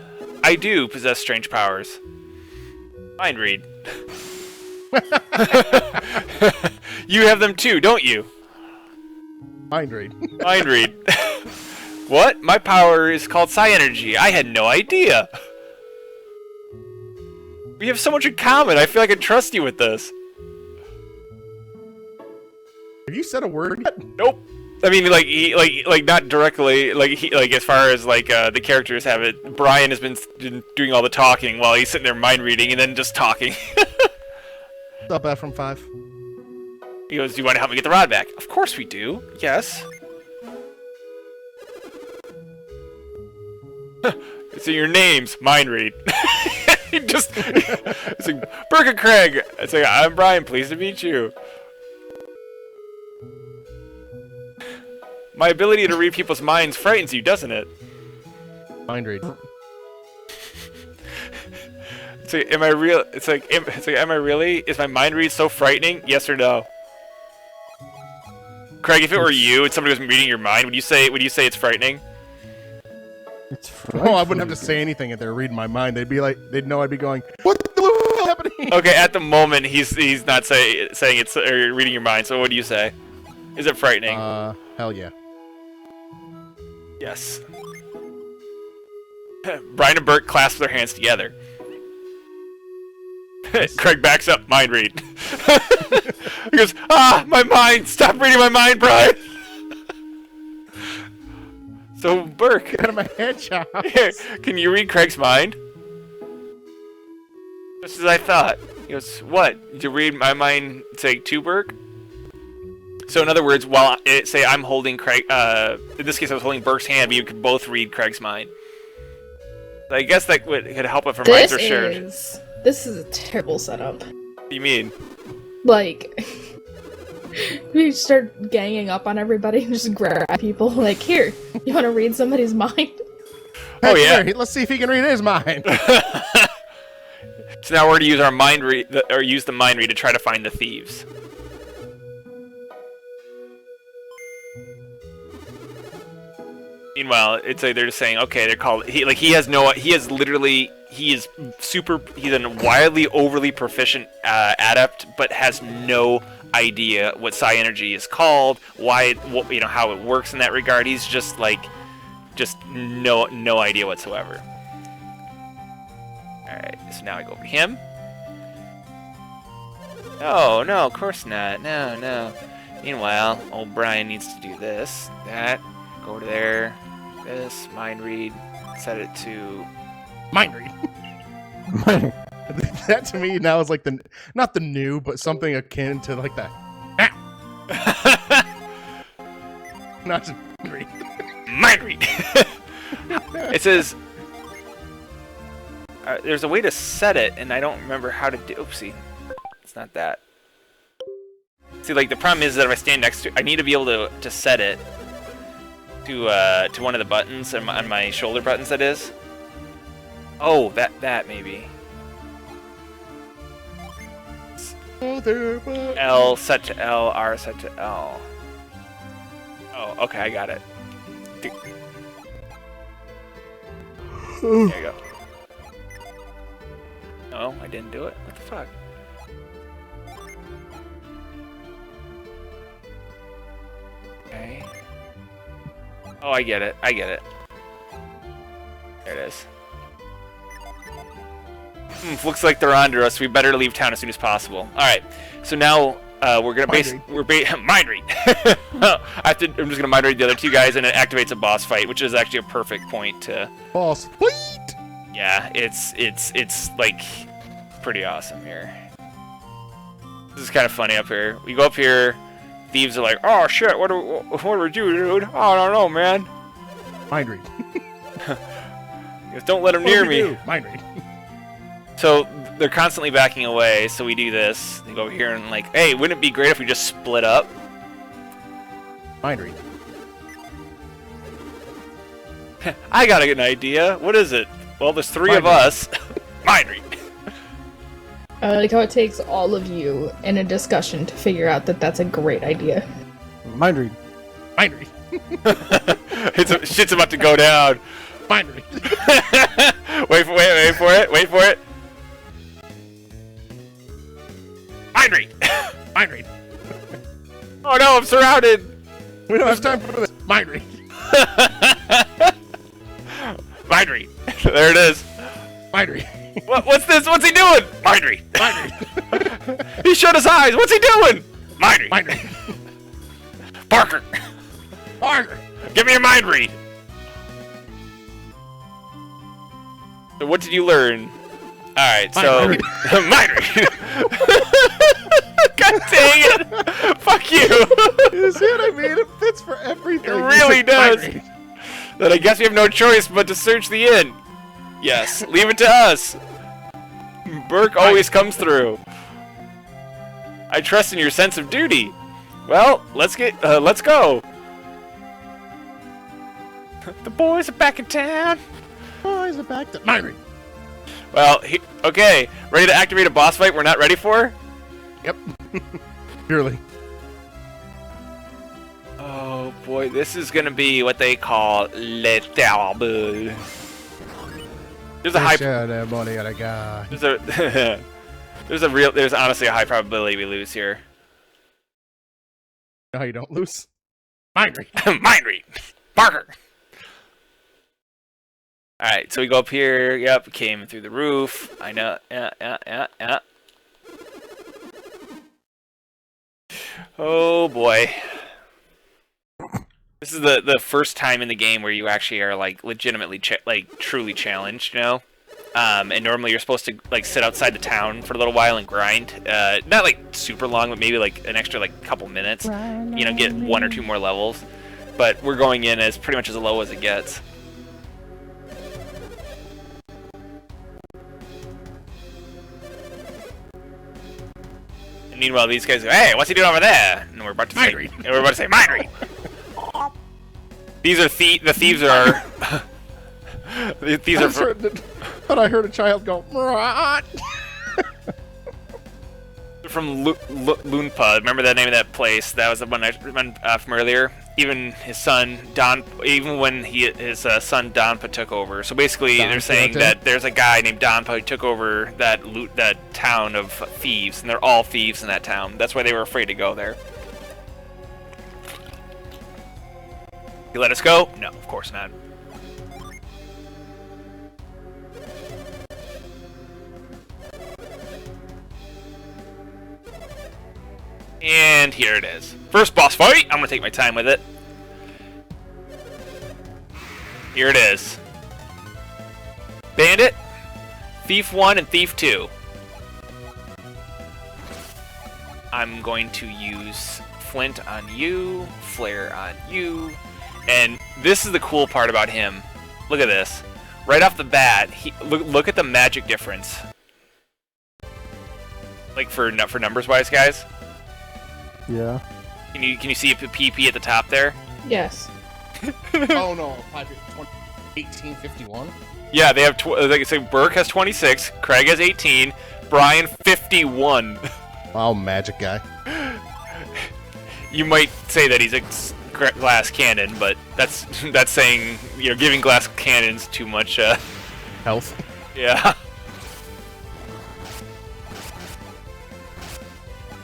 I do possess strange powers. Mind read. You have them too, don't you? Mind read. Mind read. What? My power is called Psi Energy. I had no idea. We have so much in common. I feel I can trust you with this. Have you said a word yet? Nope. I mean, like not directly, like as far as the characters have it. Brian has been doing all the talking while he's sitting there mind reading and then just talking. What's up, F from 5? He goes, "Do you want to help me get the rod back?" Of course we do. Yes. So your name's mind read. He just it's like Burke and Craig. It's like, "I'm Brian. Pleased to meet you." My ability to read people's minds frightens you, doesn't it? Mind read. It's like, am I real? It's like, am I really? Is my mind read so frightening? Yes or no? Craig, if it were you and somebody was reading your mind, would you say it's frightening? It's Oh, I wouldn't have to say anything if they were reading my mind. They'd know I'd be going, "What the hell is happening?" Okay, at the moment he's not saying it's or reading your mind. So what do you say? Is it frightening? Hell yeah. Yes. Brian and Bert clasp their hands together. Craig backs up, mind read. He goes, "Ah, my mind! Stop reading my mind, Brian!" So, Burke, Get out of my head, child. here, can you read Craig's mind? Just as I thought. He goes, "What? Did you read my mind, say, to Burke?" So in other words, while say I'm holding Craig, in this case I was holding Burke's hand, but you could both read Craig's mind. So I guess that could help if our minds are shared. This is a terrible setup. What do you mean? Like, we start ganging up on everybody and just grab people. Like, here, you want to read somebody's mind? Oh yeah. Here, let's see if he can read his mind. So now we're to use our mind read, or use the mind read to try to find the thieves. Meanwhile, it's like they're just saying, okay, they're called. He is a wildly overly proficient adept, but has no idea what Psi Energy is called, how it works in that regard. He's just no idea whatsoever. All right, so now I go over to him. Oh no, of course not. No. Meanwhile, old Brian needs to do this, that. Go to there, this, mind read, set it to... Mind read. That to me now is like not the new, but something akin to like that. Not just mind read. Mind read! It says... there's a way to set it, and I don't remember how to do... Oopsie. It's not that. See, the problem is that if I stand next to... I need to be able to set it to one of the buttons on my shoulder buttons, that is. Oh, that maybe. L set to L, R set to L. Oh, okay, I got it. There you go. No, I didn't do it. What the fuck? Okay. Oh, I get it. There it is. Looks like they're onto us. We better leave town as soon as possible. All right. So now we're gonna mind read. I'm just gonna mind read the other two guys, and it activates a boss fight, which is actually a perfect point to. Boss fight. Yeah, it's like pretty awesome here. This is kind of funny up here. We go up here. Thieves are like, "Oh shit, what do we do, dude? Oh, I don't know, man." Mind read. Just don't let them near me. Mind read. So they're constantly backing away, so we do this. They go over here and hey, wouldn't it be great if we just split up? Mind read. I got an idea. What is it? Well, there's three of Mind read. us. Mind read. I like how it takes all of you in a discussion to figure out that that's a great idea. Mind read. Mind read. Shit's about to go down. Mind read. Wait for it. Wait for it. Mind read. Mind read. Oh no, I'm surrounded. We don't have time for this. Mind read. Mind read. There it is. Mind read. What's this? What's he doing? Mind read. Mind read. He shut his eyes. What's he doing? Mind read. Mind read. Parker, Parker. give me your mind read. So what did you learn? All right, so Mind mind read. God dang it! Fuck you. You see what I mean? It fits for everything. It really Mind does. read. Then I guess we have no choice but to search the inn. Yes, leave it to us. Burke always comes through. I trust in your sense of duty. Well, let's go. The boys are back in town. Boys are back to mind read. Well, okay, ready to activate a boss fight we're not ready for? Yep. Purely. Oh boy, this is gonna be what they call Le Terrible. There's a high. Money on a guy. There's honestly a high probability we lose here. No, you don't lose. Mind read. Mind read. Parker. Alright, so we go up here. Yep, came through the roof. I know. Yeah. Oh boy. This is the first time in the game where you actually are like legitimately truly challenged, you know? And normally you're supposed to like sit outside the town for a little while and grind. Not like super long, but maybe like an extra like couple minutes. You know, get 1 or 2 more levels. But we're going in as pretty much as low as it gets. And meanwhile, these guys go, "Hey, what's he doing over there?" And we're about to say, "Mind read." These are the thieves are. These are. But I heard a child go. Rot. From Loonpa. Remember that name of that place? That was the one from earlier. Even his son Don. Even when his son Donpa took over. So basically, they're saying that there's a guy named Donpa who took over that town of thieves, and they're all thieves in that town. That's why they were afraid to go there. You let us go? No, of course not. And here it is. First boss fight! I'm gonna take my time with it. Here it is. Bandit, Thief 1, and Thief 2. I'm going to use Flint on you, Flare on you, and this is the cool part about him. Look at this. Right off the bat, look at the magic difference. Like for numbers wise, guys. Yeah. Can you see a PP at the top there? Yes. Oh no, 1851. Yeah, they have. Like I say, Burke has 26, Craig has 18, Brian 51. Wow, magic guy. You might say that he's a glass cannon, but that's saying, you know, giving glass cannons too much. Health. Yeah.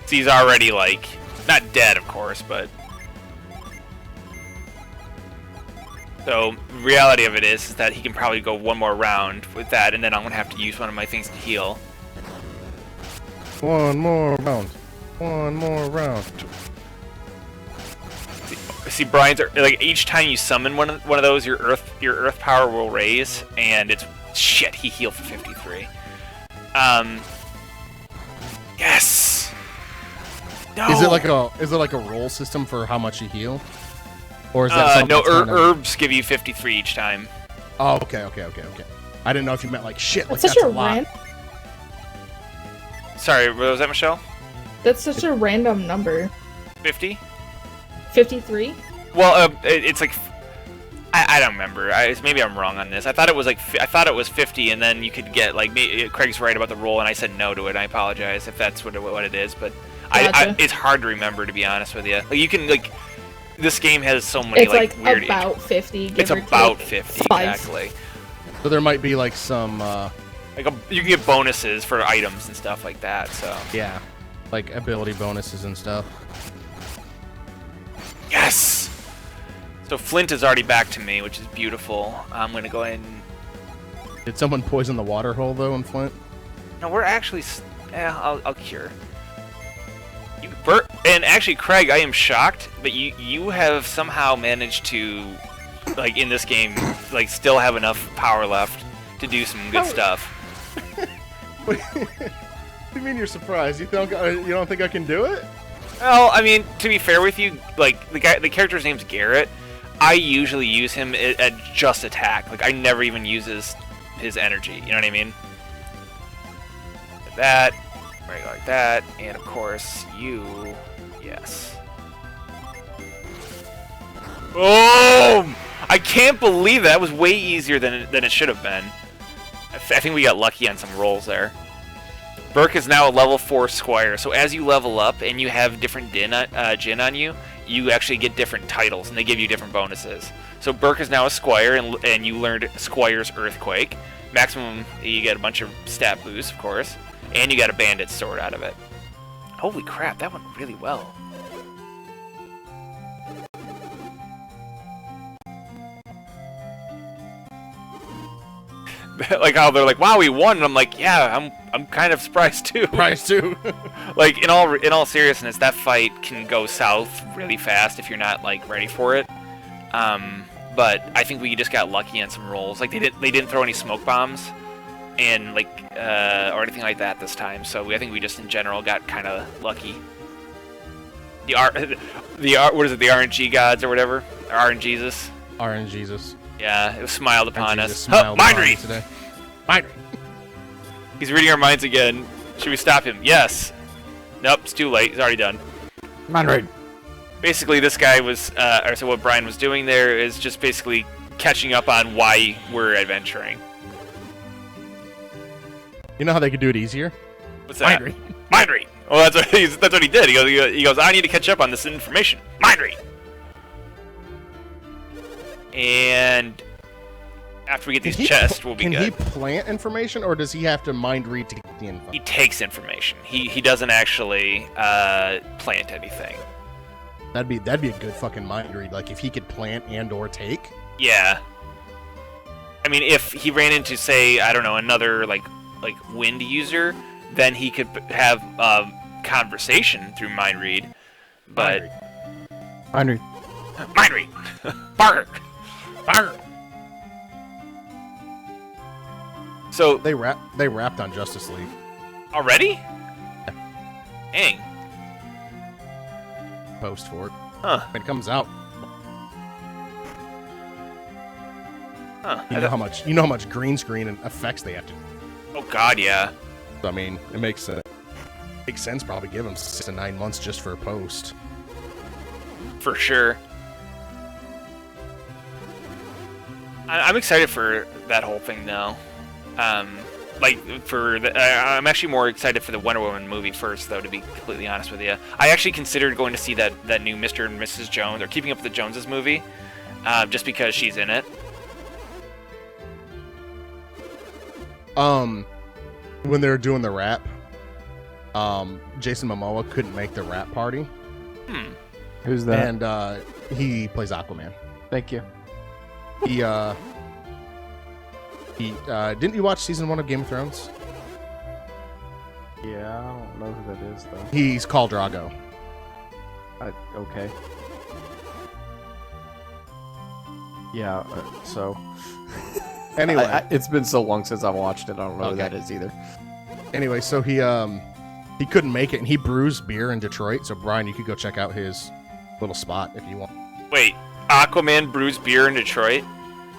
So he's already like not dead, of course, but. So, the reality of it is that he can probably go one more round with that, and then I'm going to have to use one of my things to heal. One more round. One more round. See, Brian's like each time you summon one of those, your earth power will raise, and it's shit. He healed for 53. Yes. No. Is it like a roll system for how much you heal? Or is that something no, that's kind of... herbs give you 53 each time. Oh, okay. I didn't know if you meant like shit. Like That's that's such a lot. Sorry, what was that, Michelle? That's such a random number. 50? 53? Well, it's like I don't remember. Maybe I'm wrong on this. I thought it was like I thought it was 50, and then you could get like Craig's right about the roll, and I said no to it. And I apologize if that's what it is, but Gotcha. it's hard to remember, to be honest with you. Like you can like this game has so many It's like weird. about 50. Give It's or about take 50 5. exactly. So there might be like some, You can get bonuses for items and stuff like that. So yeah, like ability bonuses and stuff. yes. So Flint is already back to me, which is beautiful. I'm gonna go ahead and. Did someone poison the water hole though in Flint? No, we're actually. I'll cure. And actually, Craig, I am shocked, but you have somehow managed to, like in this game, like still have enough power left to do some good stuff. What do you mean you're surprised? You don't think I can do it? Well, I mean, to be fair with you, like the character's name's Garrett. I usually use him at just attack. Like I never even use his energy. You know what I mean? Like that, right, like that, and of course you. Yes. Boom! I can't believe that was way easier than it should have been. I think we got lucky on some rolls there. Burke is now a level 4 Squire, so as you level up and you have different Jin on you, you actually get different titles, and they give you different bonuses. So Burke is now a Squire, and you learned Squire's Earthquake. Maximum, you get a bunch of stat boosts, of course, and you got a Bandit sword out of it. Holy crap, that went really well. Like how they're like, wow, we won, and I'm like, yeah, I'm kind of surprised too. Prize too. Like in all seriousness, that fight can go south really fast if you're not like ready for it. But I think we just got lucky on some rolls. Like they didn't throw any smoke bombs, and like or anything like that this time. So I think we just in general got kind of lucky. What is it? The RNG gods or whatever? Or RNGesus? RNGesus. Yeah, it was smiled upon us. Smiled Mind upon read! us today. Mind read. He's reading our minds again. Should we stop him? Yes. Nope, it's too late. He's already done. Mind read. Basically, this guy was, or so what Brian was doing there is just basically catching up on why we're adventuring. You know how they could do it easier? What's that? Mind read. Mind read. Well, that's what he did. He goes, I need to catch up on this information. Mind read. And after we get these chests, we'll be Can good. he plant information, or does he have to mind read to get the info? He takes information. He doesn't actually plant anything. That'd be a good fucking mind read. Like if he could plant and or take. Yeah. I mean, if he ran into, say, I don't know, another like wind user, then he could have conversation through mind read. But Mind read. mind read, bark, bark. So They wrapped on Justice League. already? Dang. Post for it Huh. when it comes out. Huh. You know how much green screen and effects they have to. Oh God, yeah. I mean, it makes sense. Probably give them 6 to 9 months just for a post. For sure. I'm excited for that whole thing, though. I'm actually more excited for the Wonder Woman movie first, though, to be completely honest with you. I actually considered going to see that new Mr. and Mrs. Jones, or Keeping Up with the Joneses movie, just because she's in it. When they were doing the rap, Jason Momoa couldn't make the rap party, Who's that? and he plays Aquaman. Thank you. He didn't you watch season 1 of Game of Thrones? Yeah, I don't know who that is though. He's Khal Drago. Okay. Yeah. So. Anyway, it's been so long since I've watched it. I don't know who Okay. that is either. anyway, so he couldn't make it, and he brews beer in Detroit. So Brian, you could go check out his little spot if you want. Wait, Aquaman brews beer in Detroit?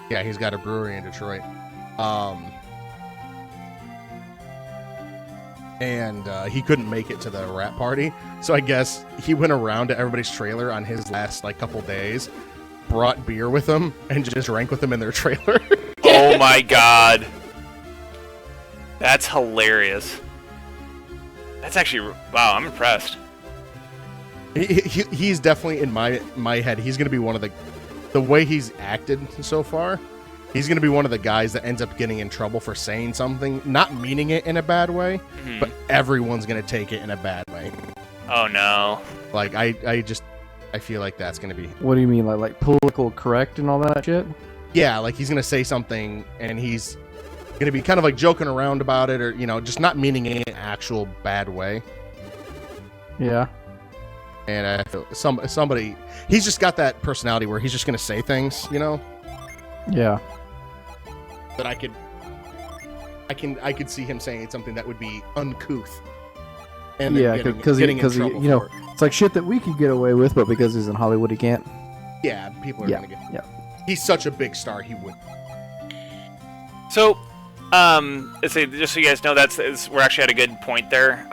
Yeah, he's got a brewery in Detroit. And he couldn't make it to the rap party, so I guess he went around to everybody's trailer on his last couple days, brought beer with them and just drank with them in their trailer. Oh my god. That's hilarious. That's actually wow. I'm impressed. He's definitely in my head. He's gonna be one of the way he's acted so far. He's gonna be one of the guys that ends up getting in trouble for saying something, not meaning it in a bad way, but everyone's gonna take it in a bad way. Oh no. Like I feel like that's gonna be. What do you mean, like political correct and all that shit? Yeah, like he's gonna say something and he's gonna be kind of like joking around about it, or just not meaning it in an actual bad way. Yeah. And I feel somebody, he's just got that personality where he's just gonna say things, Yeah. that I could see him saying something that would be uncouth. And then Yeah, because getting in trouble for it. it's like shit that we could get away with, but because he's in Hollywood, he can't. Yeah, people are Yeah, gonna get. yeah. He's such a big star, he would. So, let's say, just so you guys know, we're actually at a good point there.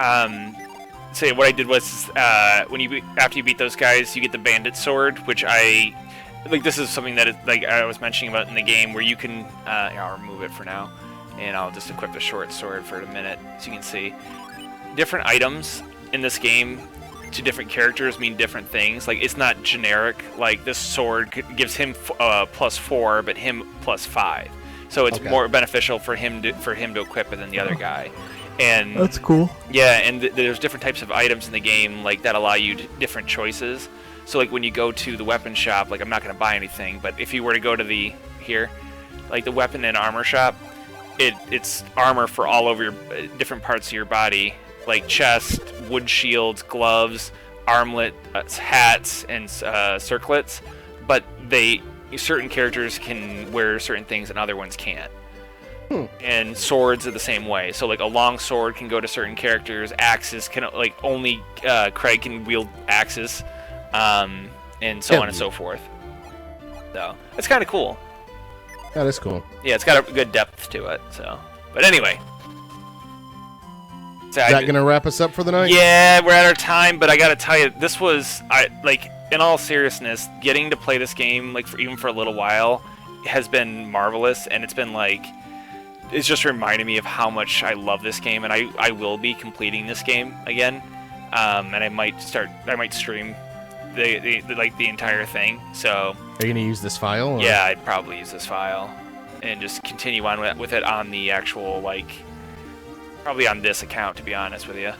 Say what I did was after you beat those guys, you get the bandit sword, which this is something that I was mentioning about in the game, where you can I'll remove it for now, and I'll just equip the short sword for a minute, so you can see different items in this game to different characters mean different things. Like, it's not generic. Like, this sword gives him +4, but him +5, so it's more beneficial for him to equip it than the other guy. And That's cool. yeah, and there's different types of items in the game that allow you different choices. So like when you go to the weapon shop, I'm not going to buy anything, but if you were to go to the weapon and armor shop, it's armor for all over your different parts of your body, like chest, wood shields, gloves, armlet, hats, and circlets. But certain characters can wear certain things and other ones can't. And swords are the same way. So like a long sword can go to certain characters. Axes can only Craig can wield axes, and so on and so forth. So it's kind of cool. Yeah, that's cool. Yeah, it's got a good depth to it. So, but anyway, Is that gonna wrap us up for the night? Yeah, we're at our time. But I gotta tell you, this was in all seriousness, getting to play this game even for a little while has been marvelous, and it's been it's just reminded me of how much I love this game, and I will be completing this game again, and I might stream the entire thing. So are you gonna use this file? Or? Yeah, I'd probably use this file and just continue on with it on the actual probably on this account, to be honest with you.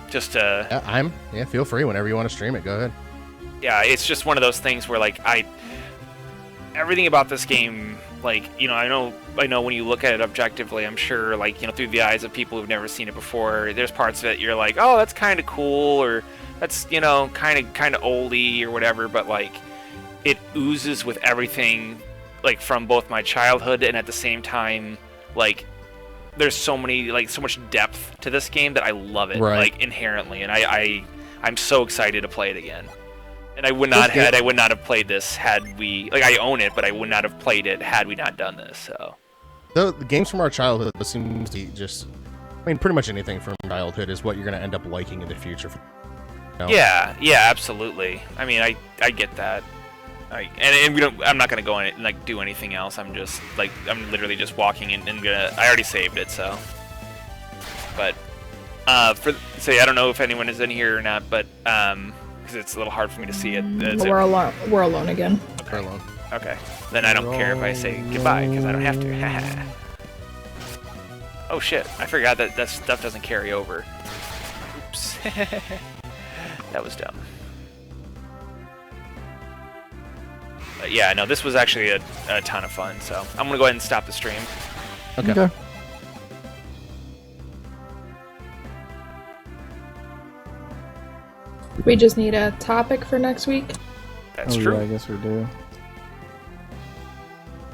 Just to feel free whenever you want to stream it. Go ahead. Yeah, it's just one of those things where everything about this game. I know when you look at it objectively, I'm sure, through the eyes of people who've never seen it before, there's parts of it you're like, oh, that's kind of cool, or that's, kind of oldie or whatever, but, it oozes with everything, from both my childhood and at the same time, there's so much depth to this game that I love it, inherently, and I'm so excited to play it again. And I would not have played this had we I own it, but I would not have played it had we not done this. So the games from our childhood seems to pretty much anything from childhood is what you're gonna end up liking in the future. Yeah, absolutely. I mean, I get that. I'm not gonna go in and do anything else. I'm just I'm literally just walking in and I already saved it, so. But I don't know if anyone is in here or not, but because it's a little hard for me to see it. We're alone again. We're alone. Okay. Then I don't care if I say goodbye, because I don't have to. Oh shit, I forgot that stuff doesn't carry over. Oops. That was dumb. But yeah, no, this was actually a ton of fun, so I'm gonna go ahead and stop the stream. Okay. We just need a topic for next week. That's true. Yeah, I guess we do.